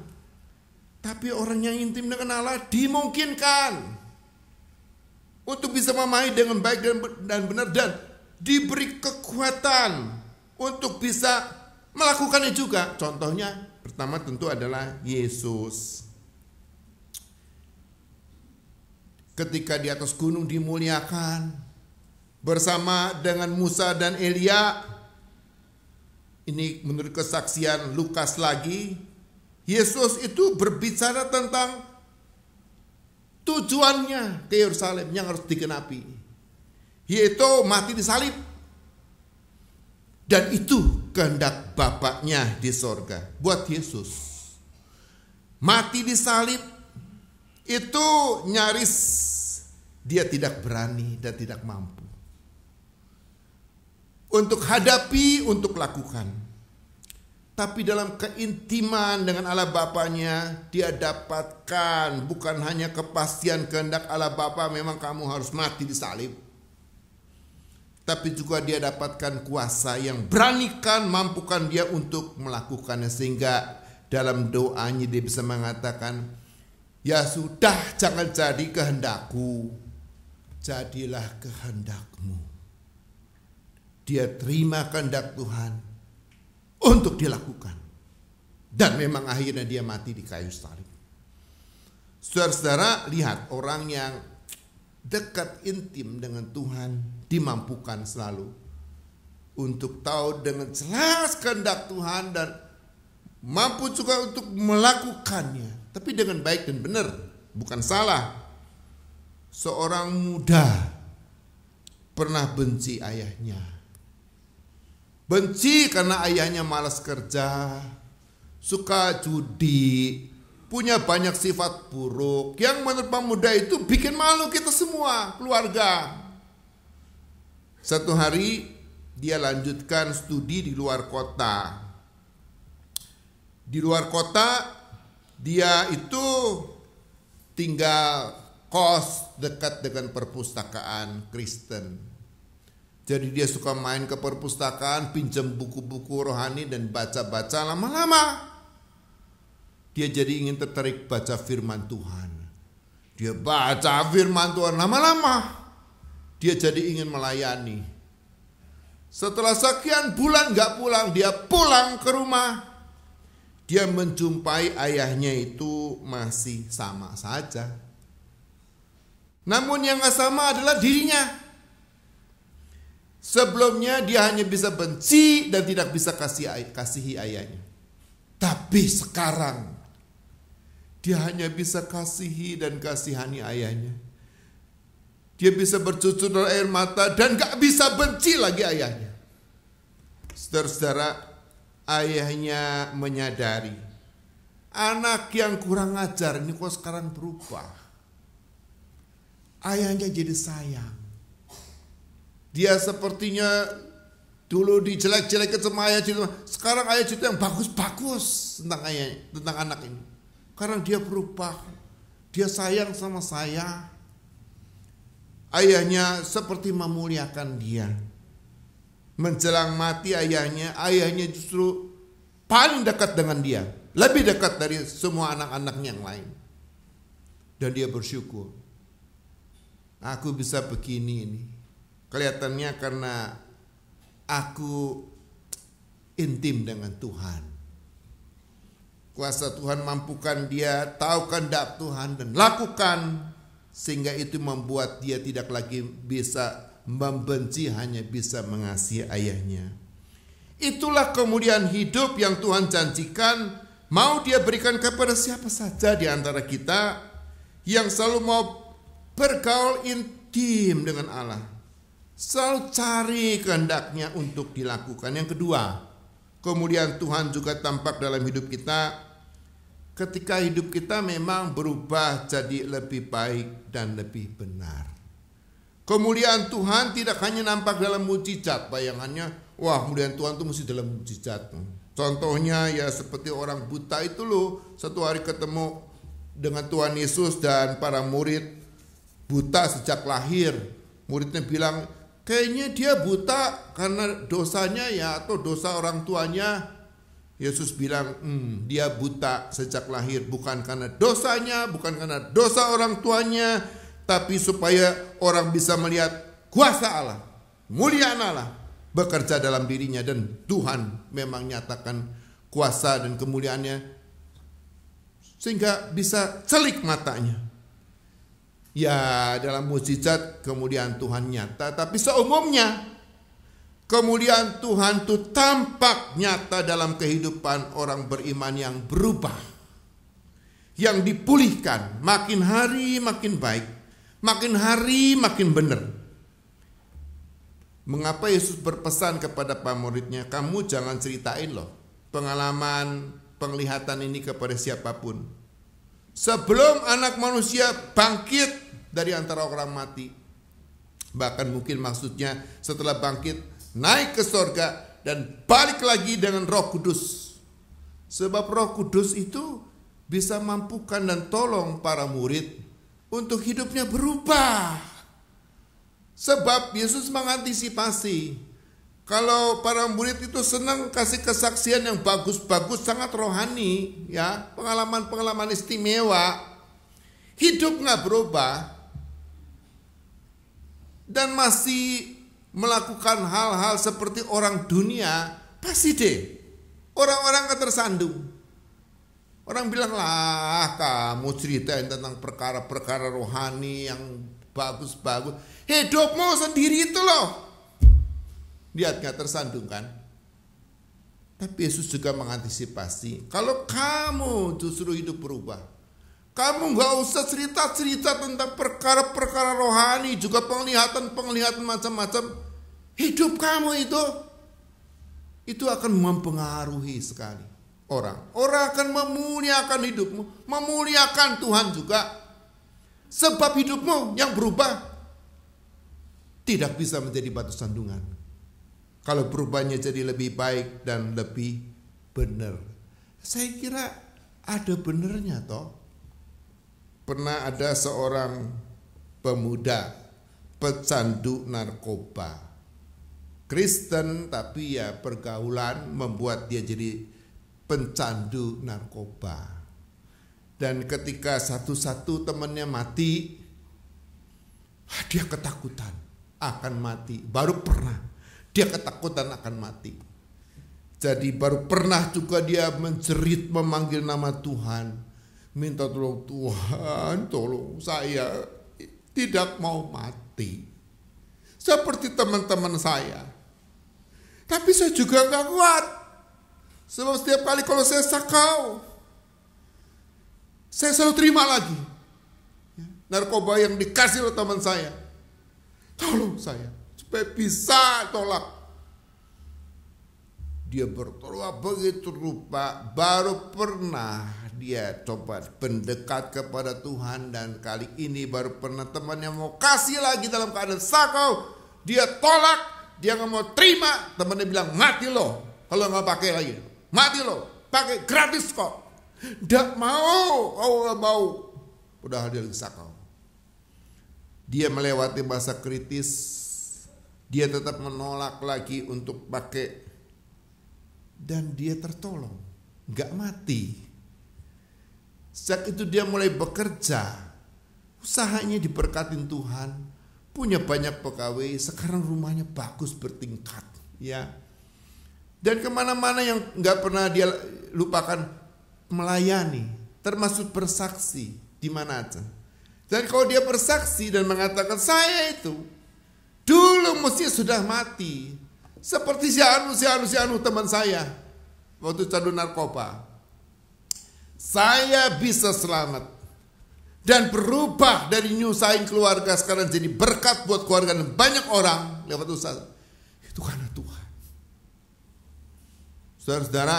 Speaker 2: Tapi orang yang intim dengan Allah dimungkinkan untuk bisa memahami dengan baik dan benar dan diberi kekuatan untuk bisa melakukannya juga. Contohnya pertama tentu adalah Yesus. Ketika di atas gunung dimuliakan bersama dengan Musa dan Elia. Ini menurut kesaksian Lukas lagi, Yesus itu berbicara tentang tujuannya ke Yerusalem yang harus digenapi, yaitu mati di salib. Dan itu kehendak Bapaknya di sorga. Buat Yesus, mati di salib itu nyaris Dia tidak berani dan tidak mampu untuk hadapi, untuk lakukan. Tapi dalam keintiman dengan Allah Bapaknya, Dia dapatkan bukan hanya kepastian kehendak Allah Bapa, memang kamu harus mati di salib. Tapi juga Dia dapatkan kuasa yang beranikan, mampukan Dia untuk melakukannya. Sehingga dalam doanya Dia bisa mengatakan, ya sudah, jangan jadi kehendakku, jadilah kehendakmu. Dia terima kehendak Tuhan untuk dilakukan. Dan memang akhirnya Dia mati di kayu salib. Saudara-saudara, lihat orang yang dekat intim dengan Tuhan dimampukan selalu untuk tahu dengan jelas kehendak Tuhan dan mampu juga untuk melakukannya, tapi dengan baik dan benar, bukan salah. Seorang muda pernah benci ayahnya. Benci karena ayahnya malas kerja, suka judi, punya banyak sifat buruk yang menurut pemuda itu bikin malu kita semua, keluarga. Satu hari dia lanjutkan studi di luar kota. Di luar kota dia itu tinggal kos dekat dengan perpustakaan Kristen. Jadi dia suka main ke perpustakaan, pinjam buku-buku rohani dan baca-baca. Lama-lama dia jadi ingin tertarik baca firman Tuhan. Dia baca firman Tuhan, lama-lama dia jadi ingin melayani. Setelah sekian bulan gak pulang, dia pulang ke rumah. Dia menjumpai ayahnya itu masih sama saja. Namun yang gak sama adalah dirinya. Sebelumnya dia hanya bisa benci dan tidak bisa kasihi ayahnya. Tapi sekarang Dia hanya bisa kasihi dan kasihani ayahnya. Dia bisa bercucur air mata dan gak bisa benci lagi ayahnya. Saudara-saudara, ayahnya menyadari anak yang kurang ajar ini kok sekarang berubah. Ayahnya jadi sayang. Dia sepertinya dulu dijelek-jelekin sama ayah, sekarang ayah cerita yang bagus-bagus tentang ayahnya, tentang anak ini. Karena dia berubah, dia sayang sama saya. Ayahnya seperti memuliakan dia. Menjelang mati ayahnya justru paling dekat dengan dia, lebih dekat dari semua anak-anaknya yang lain. Dan dia bersyukur, aku bisa begini ini. Kelihatannya karena aku intim dengan Tuhan. Kuasa Tuhan mampukan dia tahu kehendak Tuhan dan lakukan, sehingga itu membuat dia tidak lagi bisa membenci, hanya bisa mengasihi ayahnya. Itulah kemudian hidup yang Tuhan janjikan mau dia berikan kepada siapa saja di antara kita yang selalu mau bergaul intim dengan Allah, selalu cari kehendaknya untuk dilakukan. Yang kedua, kemudian Tuhan juga tampak dalam hidup kita ketika hidup kita memang berubah jadi lebih baik dan lebih benar. Kemuliaan Tuhan tidak hanya nampak dalam mujizat. Bayangannya, wah, kemuliaan Tuhan itu mesti dalam mujizat. Contohnya ya seperti orang buta itu loh, satu hari ketemu dengan Tuhan Yesus dan para murid buta sejak lahir. Muridnya bilang, kayaknya dia buta karena dosanya ya atau dosa orang tuanya. Yesus bilang, dia buta sejak lahir bukan karena dosanya, bukan karena dosa orang tuanya, tapi supaya orang bisa melihat kuasa Allah, kemuliaan Allah bekerja dalam dirinya. Dan Tuhan memang nyatakan kuasa dan kemuliaannya sehingga bisa celik matanya. Ya, dalam mukjizat kemuliaan Tuhan nyata, tapi seumumnya kemuliaan Tuhan itu tampak nyata dalam kehidupan orang beriman yang berubah, yang dipulihkan, makin hari makin baik, makin hari makin benar. Mengapa Yesus berpesan kepada para muridnya, kamu jangan ceritain loh pengalaman penglihatan ini kepada siapapun sebelum anak manusia bangkit dari antara orang mati. Bahkan mungkin maksudnya setelah bangkit naik ke sorga dan balik lagi dengan Roh Kudus. Sebab Roh Kudus itu bisa mampukan dan tolong para murid untuk hidupnya berubah. Sebab Yesus mengantisipasi kalau para murid itu senang kasih kesaksian yang bagus-bagus, sangat rohani, ya, pengalaman-pengalaman istimewa, hidup nggak berubah dan masih melakukan hal-hal seperti orang dunia, pasti deh orang-orang akan tersandung. Orang bilang, lah kamu ceritain tentang perkara-perkara rohani yang bagus-bagus, hidupmu sendiri itu loh. Lihat gak tersandung kan? Tapi Yesus juga mengantisipasi, kalau kamu justru hidup berubah, kamu gak usah cerita-cerita tentang perkara-perkara rohani, juga penglihatan-penglihatan macam-macam. Hidup kamu itu akan mempengaruhi sekali orang. Orang akan memuliakan hidupmu, memuliakan Tuhan juga. Sebab hidupmu yang berubah tidak bisa menjadi batu sandungan kalau berubahnya jadi lebih baik dan lebih benar. Saya kira ada benernya toh. Pernah ada seorang pemuda pecandu narkoba, Kristen, tapi ya pergaulan membuat dia jadi pencandu narkoba. Dan ketika satu-satu temannya mati, dia ketakutan akan mati. Baru pernah dia ketakutan akan mati. Jadi baru pernah juga dia menjerit memanggil nama Tuhan, minta tolong, Tuhan tolong saya tidak mau mati seperti teman-teman saya. Tapi saya juga gak kuat, sebab setiap kali kalau saya sakau, saya selalu terima lagi. Narkoba yang dikasih oleh teman saya, tolong saya supaya bisa tolak. Dia bertolak begitu rupa, baru pernah dia coba pendekat kepada Tuhan, dan kali ini baru pernah temannya mau kasih lagi dalam keadaan sakau, dia tolak, dia nggak mau terima. Temannya bilang, mati lo kalau nggak pakai lagi, mati lo, pakai gratis kok. Nggak mau, nggak mau. Padahal dia lagi sakau. Dia melewati masa kritis, dia tetap menolak lagi untuk pakai, dan dia tertolong, nggak mati. Saat itu dia mulai bekerja, usahanya diberkatin Tuhan, punya banyak pegawai, sekarang rumahnya bagus bertingkat, ya. Dan kemana-mana yang nggak pernah dia lupakan melayani, termasuk bersaksi di mana aja. Dan kalau dia bersaksi dan mengatakan, saya itu dulu mesti sudah mati, seperti si Anu teman saya waktu candu narkoba. Saya bisa selamat dan berubah dari nyusahin keluarga sekarang jadi berkat buat keluarga dan banyak orang lewat usaha. Itu karena Tuhan. Saudara-saudara,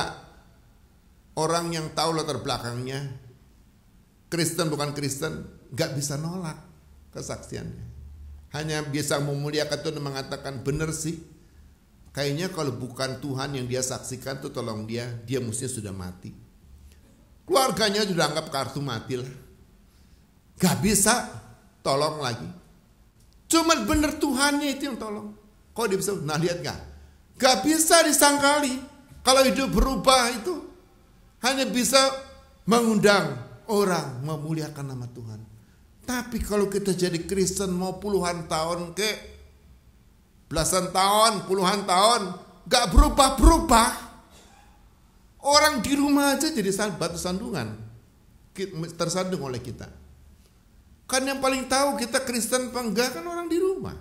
Speaker 2: orang yang tahu latar belakangnya, Kristen bukan Kristen, gak bisa nolak kesaksiannya. Hanya bisa memuliakan Tuhan dan mengatakan, benar sih, kayaknya kalau bukan Tuhan yang dia saksikan tuh tolong dia mestinya sudah mati. Keluarganya sudah anggap kartu mati lah, gak bisa tolong lagi. Cuman benar Tuhannya itu yang tolong. Kok dia bisa? Nah lihat gak bisa disangkali. Kalau hidup berubah itu hanya bisa mengundang orang memuliakan nama Tuhan. Tapi kalau kita jadi Kristen mau puluhan tahun belasan tahun, puluhan tahun, gak berubah-berubah. Orang di rumah aja jadi batu sandungan, tersandung oleh kita. Kan yang paling tahu kita Kristen apa enggak kan orang di rumah.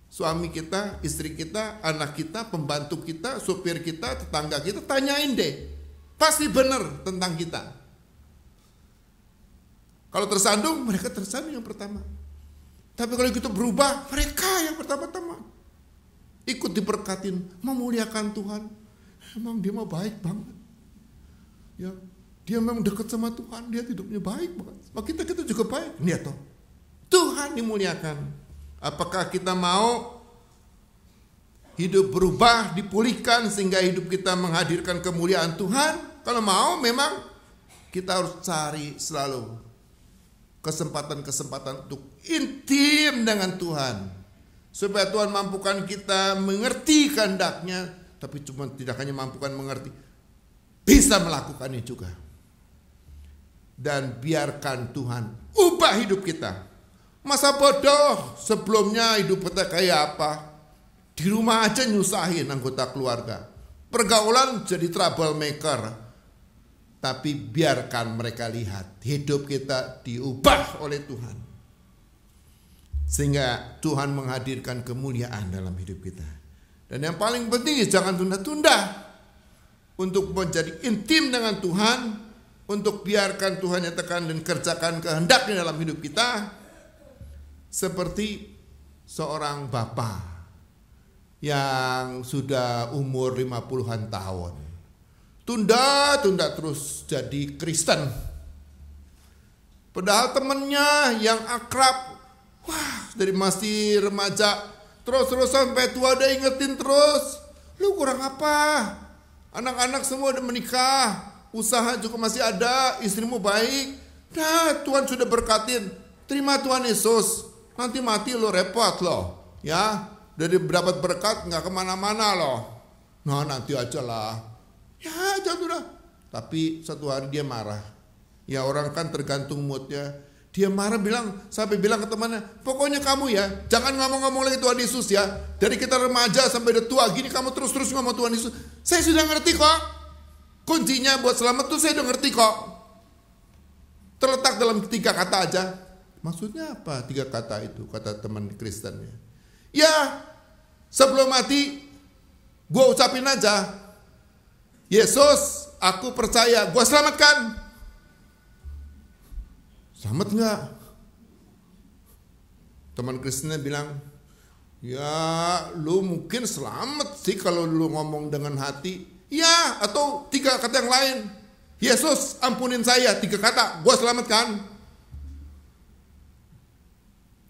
Speaker 2: Suami kita, istri kita, anak kita, pembantu kita, supir kita, tetangga kita, tanyain deh. Pasti benar tentang kita. Kalau tersandung, mereka tersandung yang pertama. Tapi kalau kita berubah, mereka yang pertama-tama ikut diberkatin, memuliakan Tuhan. Emang dia mah baik banget. Ya, dia memang dekat sama Tuhan, dia hidupnya baik banget. Maka kita juga baik. Lihat toh, Tuhan dimuliakan. Apakah kita mau hidup berubah, dipulihkan sehingga hidup kita menghadirkan kemuliaan Tuhan? Kalau mau, memang kita harus cari selalu kesempatan-kesempatan untuk intim dengan Tuhan, supaya Tuhan mampukan kita mengerti kehendak-Nya, tapi cuma tidak hanya mampukan mengerti, bisa melakukannya juga. Dan biarkan Tuhan ubah hidup kita. Masa bodoh sebelumnya hidup kita kayak apa? Di rumah aja nyusahin anggota keluarga, pergaulan jadi troublemaker. Tapi biarkan mereka lihat hidup kita diubah oleh Tuhan, sehingga Tuhan menghadirkan kemuliaan dalam hidup kita. Dan yang paling penting, jangan tunda-tunda untuk menjadi intim dengan Tuhan, untuk biarkan Tuhan nyatakan dan kerjakan kehendak-Nya dalam hidup kita. Seperti seorang bapak yang sudah umur 50-an tahun, tunda terus jadi Kristen. Padahal temennya yang akrab, dari masih remaja terus sampai tua dia ingetin terus, lu kurang apa? Anak-anak semua udah menikah, usaha juga masih ada, istrimu baik. Nah, Tuhan sudah berkatin, terima Tuhan Yesus. Nanti mati lo repot loh, ya. Dari berdapat berkat nggak kemana-mana loh. Nah nanti aja lah. Ya jatuh dah. Tapi satu hari dia marah. Ya orang kan tergantung moodnya. Dia marah sampai bilang ke temannya, pokoknya kamu ya jangan ngomong-ngomong lagi Tuhan Yesus ya. Dari kita remaja sampai udah tua gini kamu terus ngomong Tuhan Yesus. Saya sudah ngerti kok. Kuncinya buat selamat tuh saya udah ngerti kok. Terletak dalam 3 kata aja. Maksudnya apa 3 kata itu? Kata teman Kristennya. Ya sebelum mati gue ucapin aja, Yesus aku percaya gue selamatkan. selamat nggak? Teman Kristennya bilang, ya lu mungkin selamat sih kalau lu ngomong dengan hati. Ya, atau 3 kata yang lain. Yesus ampunin saya, 3 kata, gue selamat kan?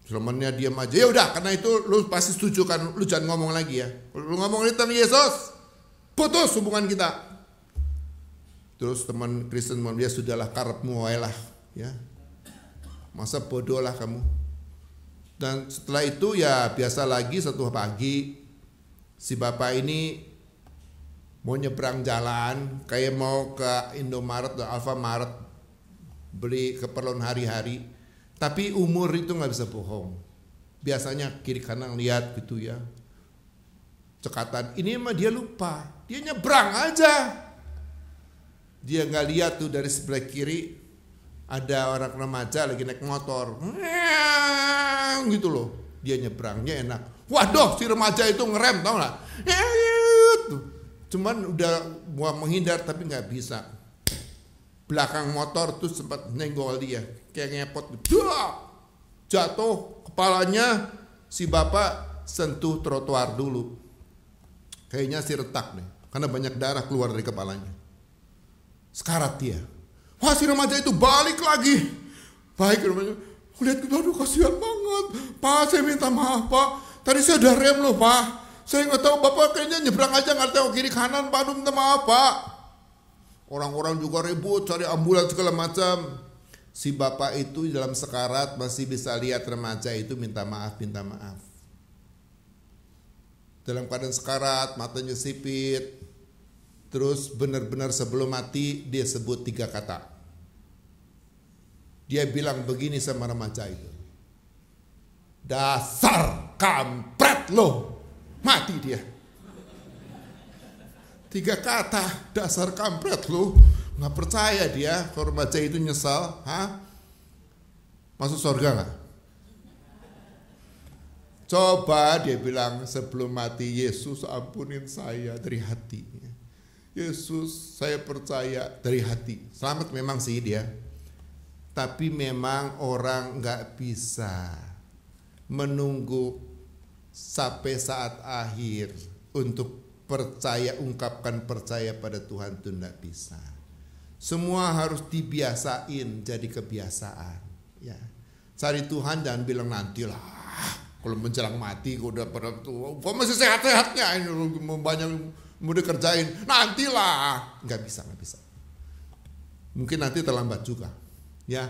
Speaker 2: Temannya diam aja. Ya udah, karena itu lu pasti setuju kan, lu jangan ngomong lagi ya. Kalau lu ngomong tentang Yesus, putus hubungan kita. Terus teman Kristen dia sudahlah karepmu wae lah, ya. Masa bodoh lah kamu. Dan setelah itu ya biasa lagi, satu pagi si bapak ini mau nyebrang jalan, kayak mau ke Indomaret atau Alfamaret beli keperluan hari-hari. Tapi umur itu nggak bisa bohong. Biasanya kiri kanan lihat gitu ya, cekatan. Ini mah dia lupa, dia nyebrang aja. Dia nggak lihat tuh dari sebelah kiri ada orang remaja lagi naik motor, gitu loh. Dia nyebrangnya enak. Waduh, si remaja itu ngerem, tau nggak? Cuman udah mau menghindar tapi nggak bisa. Belakang motor tuh sempat nenggol dia, kayak ngepot. Jatuh, kepalanya si bapak sentuh trotoar dulu. Kayaknya si retak nih, karena banyak darah keluar dari kepalanya. Sekarat dia. Wah, si remaja itu balik lagi. Baik remaja, lihat, aduh kasihan banget. Pak, saya minta maaf Pak. Tadi saya udah rem loh Pak. Saya nggak tahu, Bapak kayaknya nyebrang aja nggak tahu kiri kanan. Pak, aduh minta maaf Pak. Orang-orang juga ribut cari ambulans segala macam. Si bapak itu dalam sekarat masih bisa lihat remaja itu minta maaf. Dalam keadaan sekarat, matanya sipit. Terus benar-benar sebelum mati dia sebut 3 kata. Dia bilang begini sama remaja itu. Dasar kampret lo. Mati dia. 3 kata, dasar kampret lo. Nggak percaya dia kalau remaja itu nyesal. Masuk surga nggak? Coba dia bilang sebelum mati, Yesus ampunin saya dari hati. Yesus saya percaya dari hati. Selamat memang sih dia. Tapi memang orang nggak bisa menunggu sampai saat akhir untuk percaya, ungkapkan percaya pada Tuhan itu nggak bisa. Semua harus dibiasain jadi kebiasaan. Ya, cari Tuhan jangan bilang nantilah. Kalau menjelang mati, gue udah pada tua, gue masih sehat-sehatnya ini banyak mau dikerjain. Nantilah, nggak bisa. Mungkin nanti terlambat juga. Ya,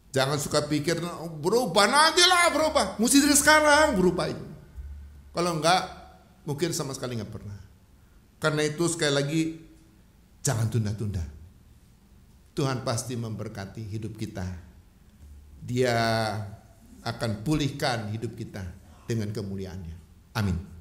Speaker 2: jangan suka pikir berubah nantilah berubah. Mesti dari sekarang berubah itu. Kalau enggak, mungkin sama sekali nggak pernah. Karena itu sekali lagi jangan tunda-tunda. Tuhan pasti memberkati hidup kita. Dia akan pulihkan hidup kita dengan kemuliaannya. Amin.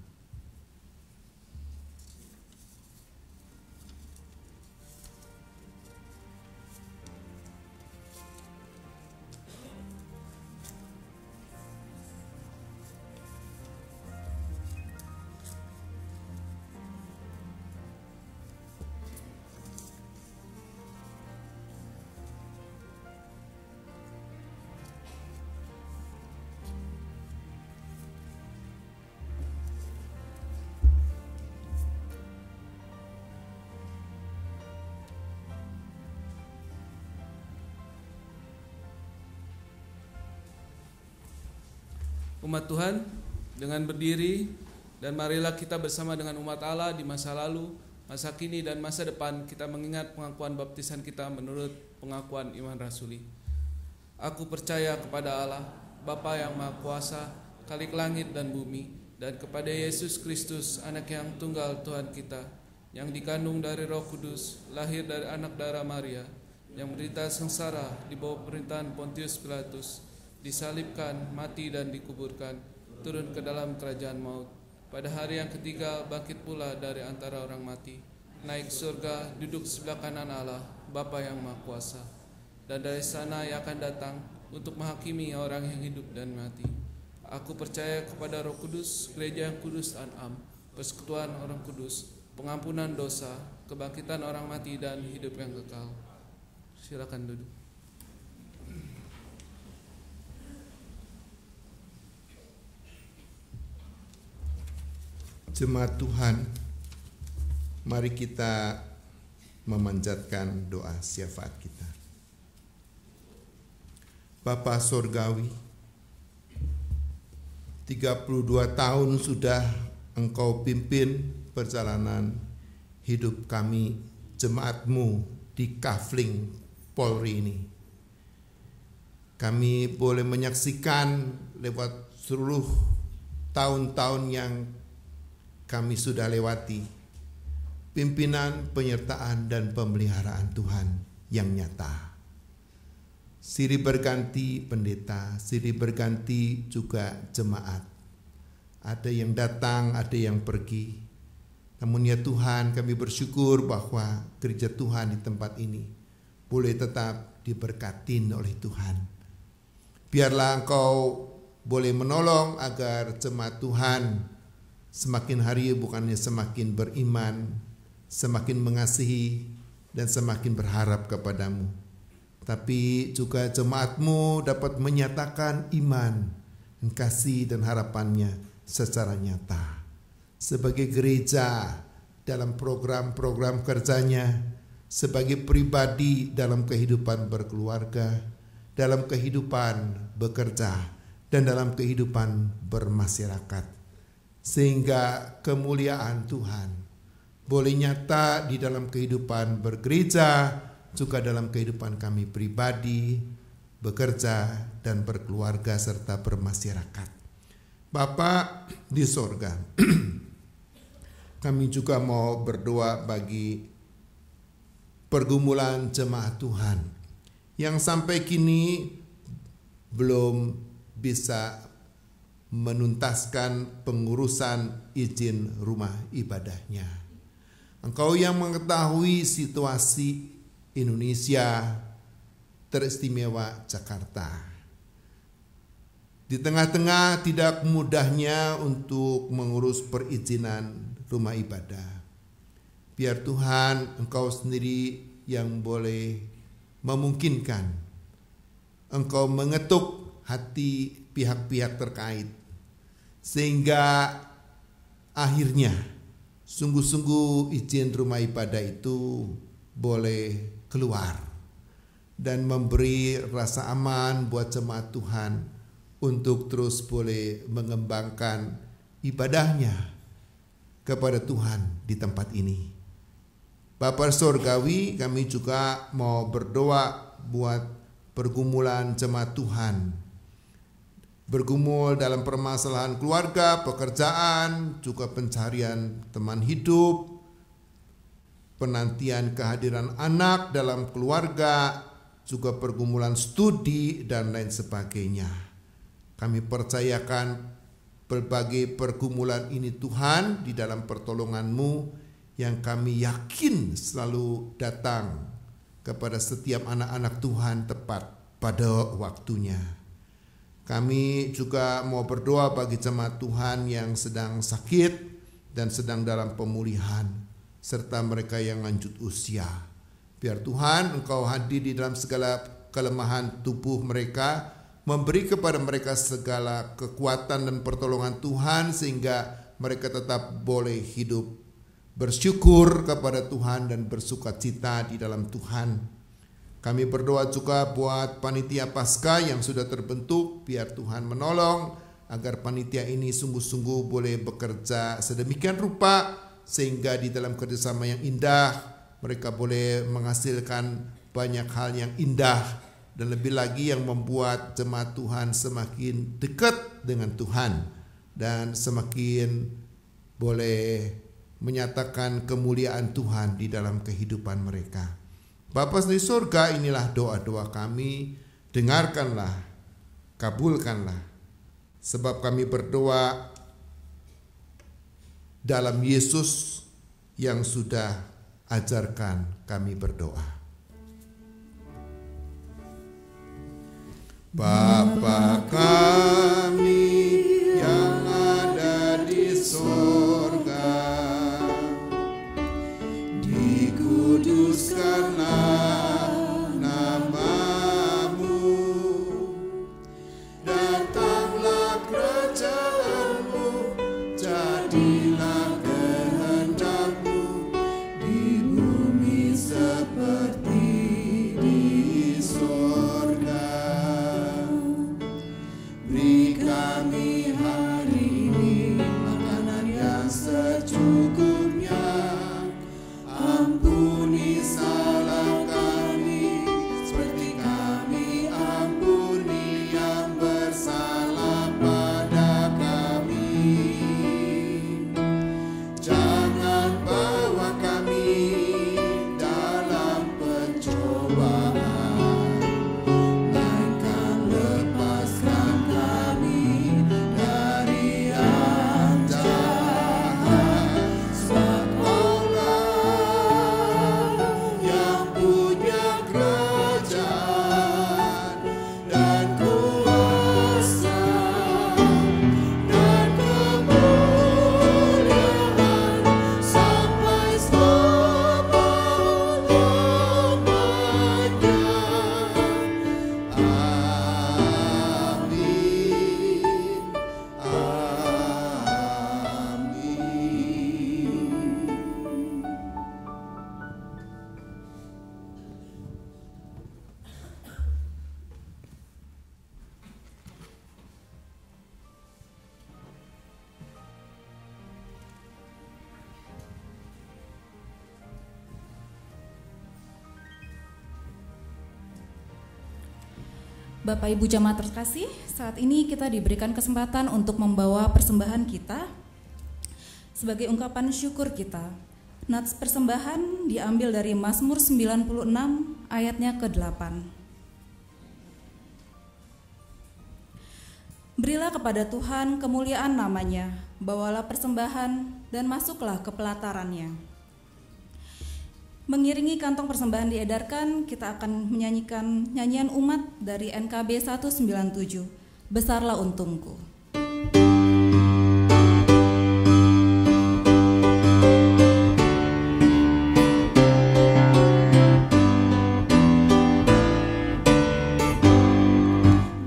Speaker 7: Umat Tuhan, dengan berdiri dan marilah kita bersama dengan umat Allah di masa lalu, masa kini dan masa depan kita mengingat pengakuan baptisan kita menurut pengakuan iman rasuli. Aku percaya kepada Allah, Bapa yang Maha Kuasa, Khalik langit dan bumi, dan kepada Yesus Kristus, Anak yang tunggal Tuhan kita, yang dikandung dari Roh Kudus, lahir dari anak darah Maria, yang menderita sengsara di bawah pemerintahan Pontius Pilatus, disalibkan, mati dan dikuburkan, turun ke dalam kerajaan maut. Pada hari yang ketiga bangkit pula dari antara orang mati, naik surga, duduk sebelah kanan Allah, Bapa yang Maha Kuasa. Dan dari sana ia akan datang untuk menghakimi orang yang hidup dan mati. Aku percaya kepada Roh Kudus, gereja yang kudus dan am, persekutuan orang kudus, pengampunan dosa, kebangkitan orang mati dan hidup yang kekal. Silakan duduk.
Speaker 2: Jemaat Tuhan, mari kita memanjatkan doa syafaat kita. Bapa Surgawi, 32 tahun sudah Engkau pimpin perjalanan hidup kami, jemaat-Mu di Kafling Polri ini. Kami boleh menyaksikan lewat seluruh tahun-tahun yang kami sudah lewati, pimpinan, penyertaan, dan pemeliharaan Tuhan yang nyata. Silih berganti pendeta, silih berganti juga jemaat. Ada yang datang, ada yang pergi. Namun ya Tuhan, kami bersyukur bahwa gereja Tuhan di tempat ini boleh tetap diberkatin oleh Tuhan. Biarlah Engkau boleh menolong agar jemaat Tuhan semakin hari bukannya semakin beriman, semakin mengasihi, dan semakin berharap kepadamu. Tapi juga jemaat-Mu dapat menyatakan iman, kasih, dan harapannya secara nyata. Sebagai gereja dalam program-program kerjanya, sebagai pribadi dalam kehidupan berkeluarga, dalam kehidupan bekerja, dan dalam kehidupan bermasyarakat. Sehingga kemuliaan Tuhan boleh nyata di dalam kehidupan bergereja, juga dalam kehidupan kami pribadi, bekerja, dan berkeluarga serta bermasyarakat. Bapa di sorga, kami juga mau berdoa bagi pergumulan jemaat Tuhan yang sampai kini belum bisa menuntaskan pengurusan izin rumah ibadahnya. Engkau yang mengetahui situasi Indonesia, teristimewa Jakarta. Di tengah-tengah tidak mudahnya untuk mengurus perizinan rumah ibadah. Biar Tuhan Engkau sendiri yang boleh memungkinkan. Engkau mengetuk hati pihak-pihak terkait, sehingga akhirnya sungguh-sungguh izin rumah ibadah itu boleh keluar dan memberi rasa aman buat jemaat Tuhan untuk terus boleh mengembangkan ibadahnya kepada Tuhan di tempat ini. Bapa Surgawi, kami juga mau berdoa buat pergumulan jemaat Tuhan, bergumul dalam permasalahan keluarga, pekerjaan, juga pencarian teman hidup, penantian kehadiran anak dalam keluarga, juga pergumulan studi, dan lain sebagainya. Kami percayakan berbagai pergumulan ini Tuhan di dalam pertolongan-Mu yang kami yakin selalu datang kepada setiap anak-anak Tuhan tepat pada waktunya. Kami juga mau berdoa bagi jemaat Tuhan yang sedang sakit dan sedang dalam pemulihan, serta mereka yang lanjut usia. Biar Tuhan Engkau hadir di dalam segala kelemahan tubuh mereka, memberi kepada mereka segala kekuatan dan pertolongan Tuhan, sehingga mereka tetap boleh hidup bersyukur kepada Tuhan dan bersukacita di dalam Tuhan. Kami berdoa juga buat panitia Paskah yang sudah terbentuk, biar Tuhan menolong agar panitia ini sungguh-sungguh boleh bekerja sedemikian rupa sehingga di dalam kerjasama yang indah mereka boleh menghasilkan banyak hal yang indah dan lebih lagi yang membuat jemaat Tuhan semakin dekat dengan Tuhan dan semakin boleh menyatakan kemuliaan Tuhan di dalam kehidupan mereka. Bapa di surga, inilah doa-doa kami, dengarkanlah, kabulkanlah, sebab kami berdoa dalam Yesus yang sudah ajarkan kami berdoa. Bapa kami yang ada di surga, dikuduskanlah nama-Mu, datanglah kerajaan-Mu, jadilah
Speaker 8: Bapak Ibu Jamaat terkasih, saat ini kita diberikan kesempatan untuk membawa persembahan kita sebagai ungkapan syukur kita. Nats persembahan diambil dari Mazmur 96 ayatnya ke-8. Berilah kepada Tuhan kemuliaan namanya, bawalah persembahan dan masuklah ke pelatarannya. Mengiringi kantong persembahan diedarkan, kita akan menyanyikan nyanyian umat dari NKB 197, Besarlah Untungku.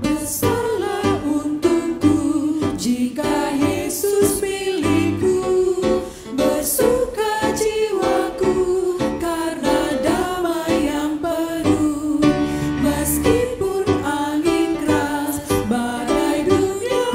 Speaker 4: Besarlah untungku jika Yesus milikku, bersuka jiwaku karena damai yang penuh. Meskipun angin keras, badai dunia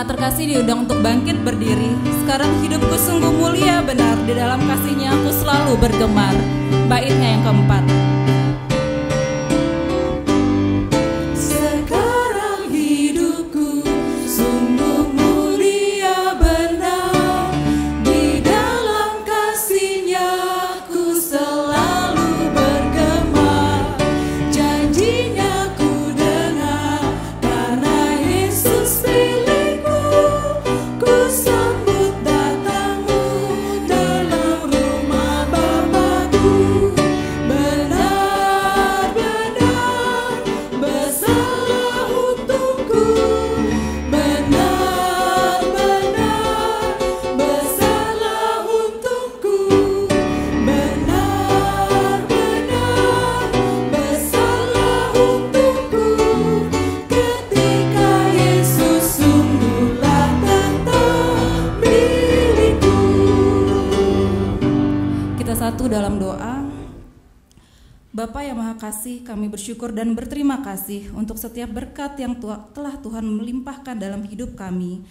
Speaker 8: Jemaat terkasih diundang untuk bangkit berdiri. Sekarang hidupku sungguh mulia benar, di dalam kasih-Nya aku selalu bergemar. Baitnya yang keempat.
Speaker 4: Sekarang hidupku sungguh mulia benar, di dalam kasih-Nya ku selalu bergemar. Janji-Nya ku dengar, karena Yesus pilihku, ku sambut datang-Mu dalam rumah Bapa-Ku. Benar-benar bersalah untukku, benar-benar bersalah untukku, benar-benar bersalah untukku. Ketika Yesus sungguhlah tetap milikku.
Speaker 8: Kita satu dalam doa. Bapa yang Maha Kasih, kami bersyukur dan berterima kasih untuk setiap berkat yang telah Tuhan melimpahkan dalam hidup kami.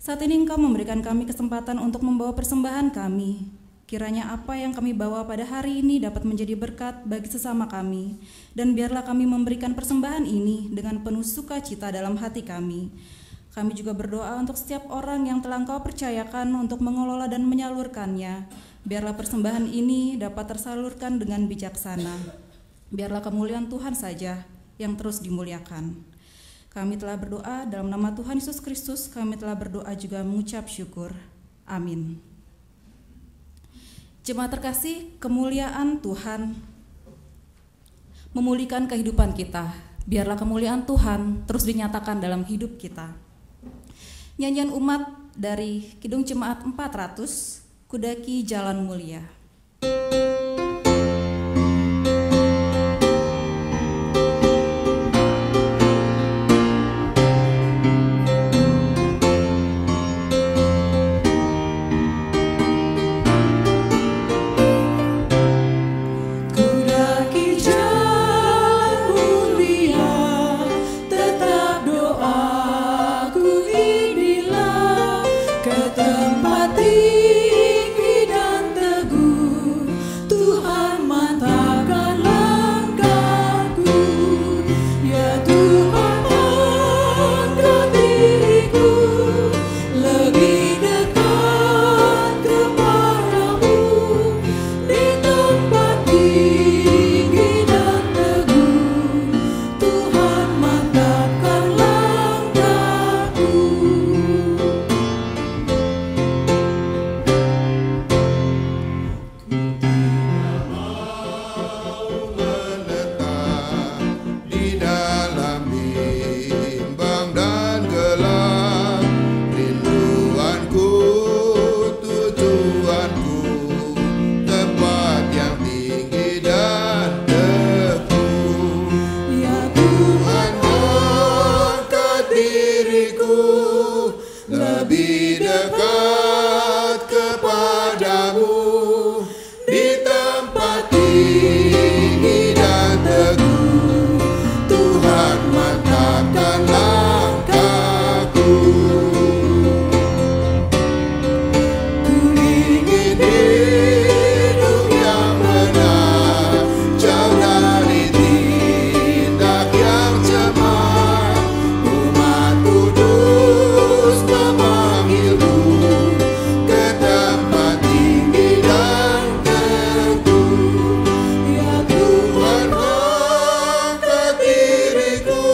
Speaker 8: Saat ini Engkau memberikan kami kesempatan untuk membawa persembahan kami. Kiranya apa yang kami bawa pada hari ini dapat menjadi berkat bagi sesama kami. Dan biarlah kami memberikan persembahan ini dengan penuh sukacita dalam hati kami. Kami juga berdoa untuk setiap orang yang telah Engkau percayakan untuk mengelola dan menyalurkannya. Biarlah persembahan ini dapat tersalurkan dengan bijaksana. Biarlah kemuliaan Tuhan saja yang terus dimuliakan. Kami telah berdoa dalam nama Tuhan Yesus Kristus, kami telah berdoa juga mengucap syukur. Amin. Jemaat terkasih, kemuliaan Tuhan memulihkan kehidupan kita. Biarlah kemuliaan Tuhan terus dinyatakan dalam hidup kita. Nyanyian umat dari Kidung Jemaat 400, Kudaki Jalan Mulia.
Speaker 4: Kudaki jalan mulia, tetap doaku inilah, ke tempat tinggi dan teguh, Tuhan mantapkan langkahku. Ya Tuhan, angkat diriku lebih dekat kepadamu, di tempat tinggi dan teguh, Tuhan mantapkan langkahku.
Speaker 2: Menetap di dalam bimbang dan gelap, rinduanku, tujuanku, tempat yang tinggi dan teguh.
Speaker 4: Ya
Speaker 2: Tuhan, angkat diriku lebih dekat kepadamu, di tempat tinggi dan teguh, Tuhan mantapkan langkahku. Ku ingin hidup yang benar, jauh dari tindak yang cemar. Umat kudus memanggilmu ke tempat tinggi dan teguh. Ya Tuhan, angkat diriku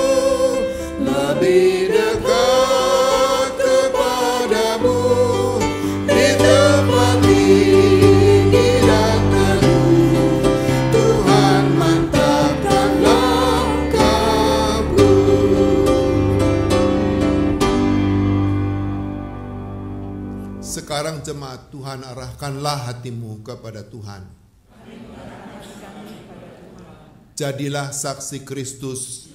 Speaker 2: lebih dekat kepadamu, di tempat tinggi dan teguh, Tuhan mantapkan langkahku. Sekarang jemaat Tuhan, arahkanlah hatimu kepada Tuhan. Jadilah saksi Kristus.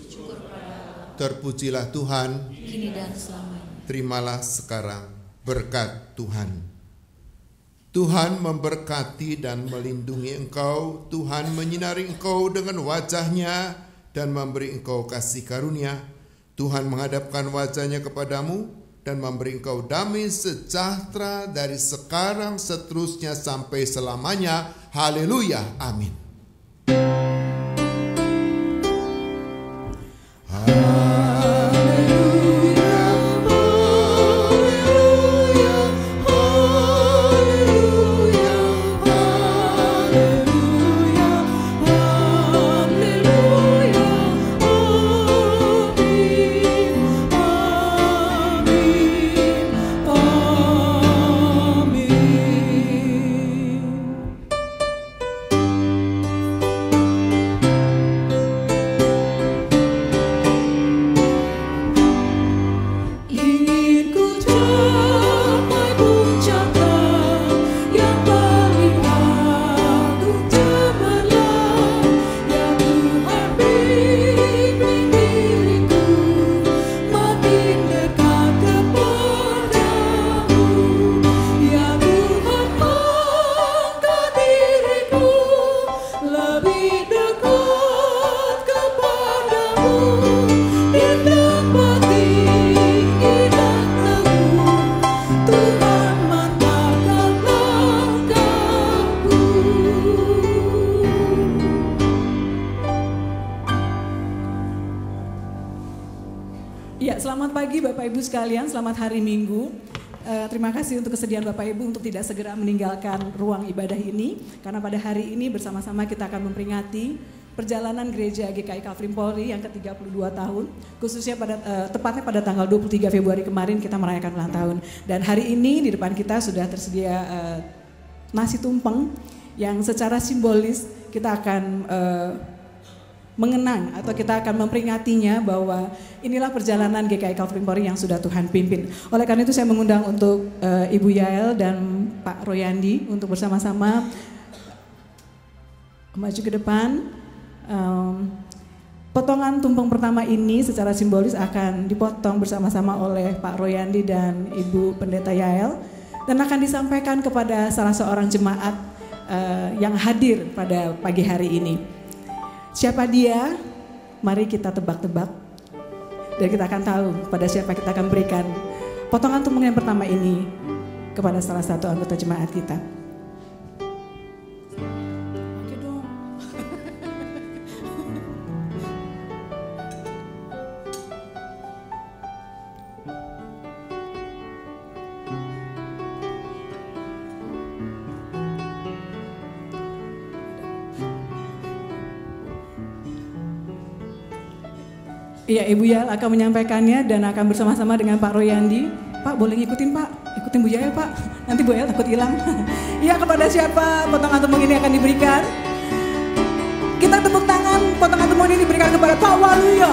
Speaker 2: Terpujilah Tuhan.
Speaker 3: kini dan selamanya.
Speaker 2: Terimalah sekarang berkat Tuhan. Tuhan memberkati dan melindungi engkau. Tuhan menyinari engkau dengan wajah-Nya dan memberi engkau kasih karunia. Tuhan menghadapkan wajah-Nya kepadamu dan memberi engkau damai sejahtera dari sekarang seterusnya sampai selamanya. Haleluya, amin.
Speaker 4: Selamat pagi Bapak Ibu sekalian, selamat hari Minggu. Terima kasih untuk kesediaan Bapak Ibu untuk tidak segera meninggalkan ruang ibadah ini. Karena pada hari ini bersama-sama kita akan memperingati perjalanan gereja GKI Kafrim Polri yang ke-32 tahun. Khususnya tepatnya pada tanggal 23 Februari kemarin kita merayakan ulang tahun. Dan hari ini di depan kita sudah tersedia nasi tumpeng yang secara simbolis kita akan mengenang atau kita akan memperingatinya bahwa inilah perjalanan GKI Kafrim Polri yang sudah Tuhan pimpin. Oleh karena itu saya mengundang untuk Ibu Yael dan Pak Royandi untuk bersama-sama maju ke depan. Potongan tumpeng pertama ini secara simbolis akan dipotong bersama-sama oleh Pak Royandi dan Ibu Pendeta Yael dan akan disampaikan kepada salah seorang jemaat yang hadir pada pagi hari ini. Siapa dia? Mari kita tebak-tebak dan kita akan tahu pada siapa kita akan berikan potongan tumpeng yang pertama ini kepada salah satu anggota jemaat kita. Oke dong. Iya, Ibu Yael akan menyampaikannya dan akan bersama-sama dengan Pak Royandi. Pak, boleh ngikutin Pak? Ikutin Bu Yael Pak, nanti Bu Yael takut hilang. Iya, kepada siapa potongan tumpeng ini akan diberikan? Kita tepuk tangan, potongan tumpeng ini diberikan kepada Pak Waluyo.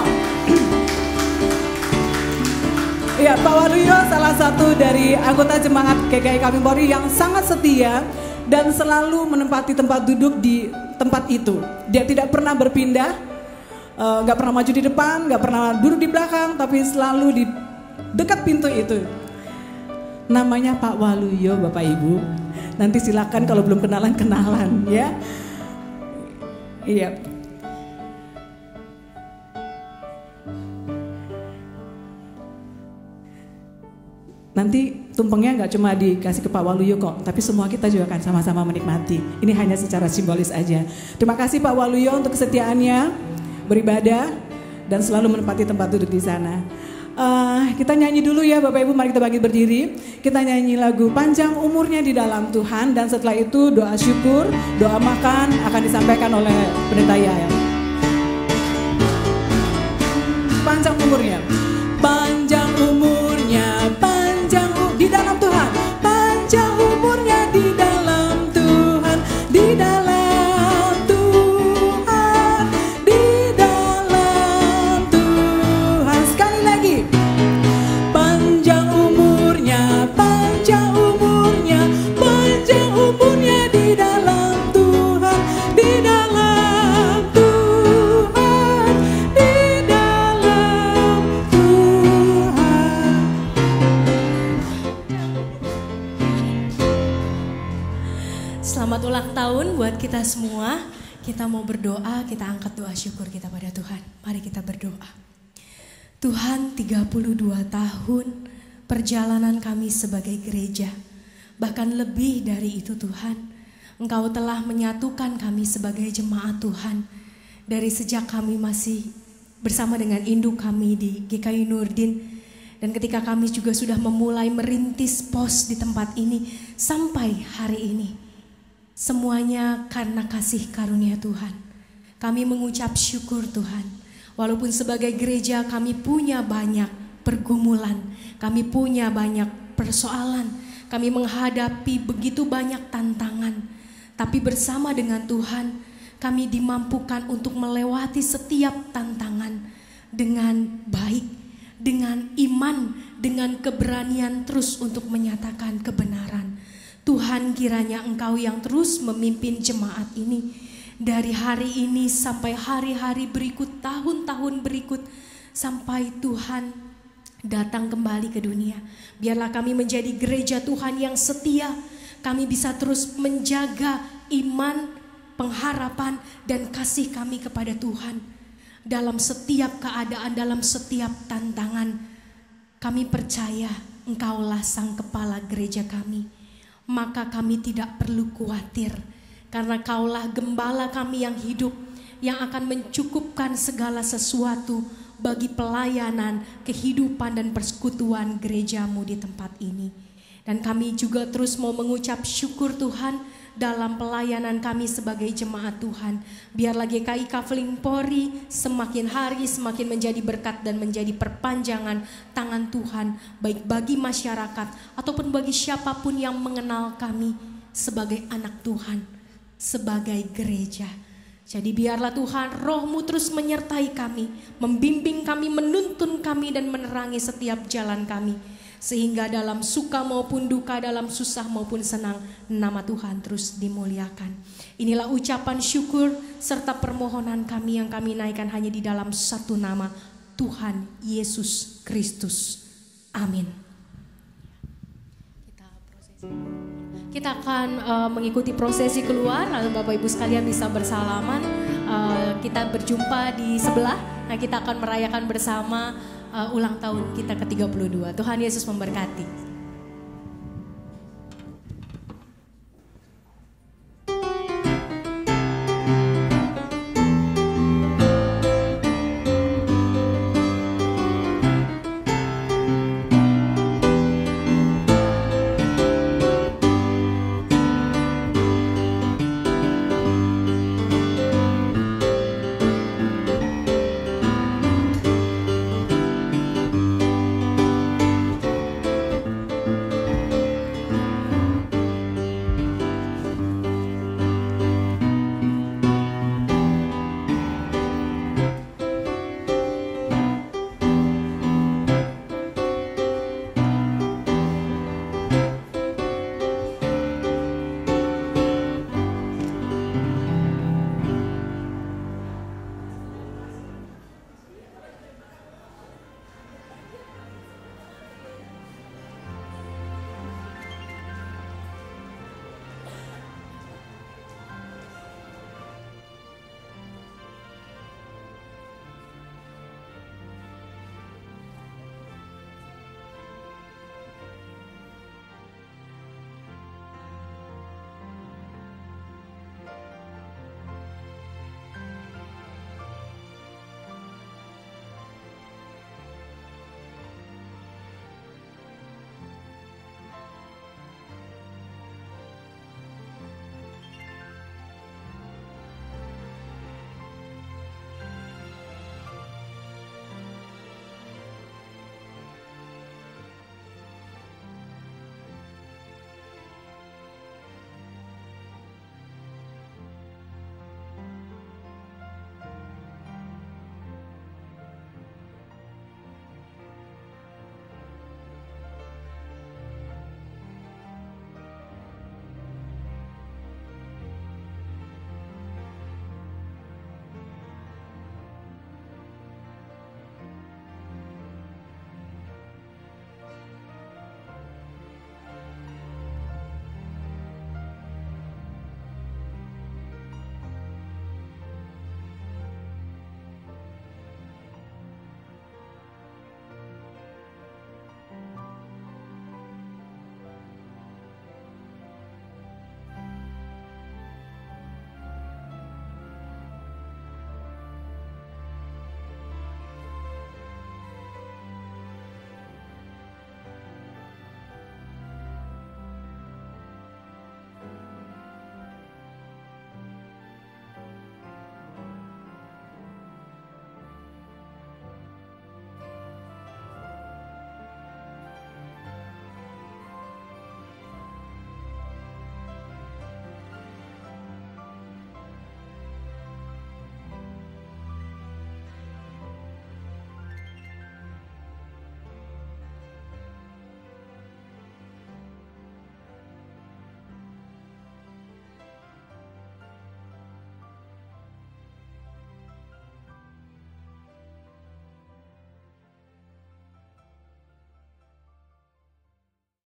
Speaker 4: Iya, Pak Waluyo salah satu dari anggota jemaat GKI Kafrim Polri yang sangat setia dan selalu menempati tempat duduk di tempat itu. Dia tidak pernah berpindah. Gak pernah maju di depan, gak pernah duduk di belakang, tapi selalu di dekat pintu itu. Namanya Pak Waluyo, Bapak Ibu. Nanti silakan kalau belum kenalan ya. Iya. Nanti tumpengnya nggak cuma dikasih ke Pak Waluyo kok, tapi semua kita juga akan sama-sama menikmati. Ini hanya secara simbolis aja. Terima kasih Pak Waluyo untuk kesetiaannya beribadah dan selalu menempati tempat duduk di sana. Kita nyanyi dulu ya Bapak Ibu, mari kita bangkit berdiri. Kita nyanyi lagu Panjang Umurnya di Dalam Tuhan dan setelah itu doa syukur, doa makan akan disampaikan oleh Pendeta Yael. Panjang umurnya. Panjang umurnya, di dalam Tuhan. Panjang umurnya di dalam Tuhan, di dalam
Speaker 3: buat kita semua. Kita mau berdoa, kita angkat doa syukur kita pada Tuhan. Mari kita berdoa. Tuhan, 32 tahun perjalanan kami sebagai gereja. Bahkan lebih dari itu Tuhan, Engkau telah menyatukan kami sebagai jemaat Tuhan. Dari sejak kami masih bersama dengan induk kami di GKI Nurdin, dan ketika kami juga sudah memulai merintis pos di tempat ini sampai hari ini, semuanya karena kasih karunia Tuhan. Kami mengucap syukur Tuhan. Walaupun sebagai gereja kami punya banyak pergumulan, kami punya banyak persoalan, kami menghadapi begitu banyak tantangan, tapi bersama dengan Tuhan kami dimampukan untuk melewati setiap tantangan dengan baik, dengan iman, dengan keberanian terus untuk menyatakan kebenaran. Tuhan, kiranya Engkau yang terus memimpin jemaat ini dari hari ini sampai hari-hari berikut, tahun-tahun berikut, sampai Tuhan datang kembali ke dunia. Biarlah kami menjadi gereja Tuhan yang setia. Kami bisa terus menjaga iman, pengharapan, dan kasih kami kepada Tuhan. Dalam setiap keadaan, dalam setiap tantangan, kami percaya Engkaulah sang kepala gereja kami. Maka kami tidak perlu khawatir, karena Kaulah gembala kami yang hidup, yang akan mencukupkan segala sesuatu bagi pelayanan, kehidupan, dan persekutuan gerejamu di tempat ini. Dan kami juga terus mau mengucap syukur Tuhan dalam pelayanan kami sebagai jemaat Tuhan. Biarlah GKI Kafling Polri semakin hari semakin menjadi berkat dan menjadi perpanjangan tangan Tuhan, baik bagi masyarakat ataupun bagi siapapun yang mengenal kami sebagai anak Tuhan, sebagai gereja. Jadi biarlah Tuhan Roh-Mu terus menyertai kami, membimbing kami, menuntun kami, dan menerangi setiap jalan kami. Sehingga dalam suka maupun duka, dalam susah maupun senang, nama Tuhan terus dimuliakan. Inilah ucapan syukur serta permohonan kami yang kami naikkan hanya di dalam satu nama, Tuhan Yesus Kristus. Amin. Kita akan mengikuti prosesi keluar, lalu Bapak Ibu sekalian bisa bersalaman. Kita berjumpa di sebelah. Nah, kita akan merayakan bersama ulang tahun kita ke-32. Tuhan Yesus memberkati.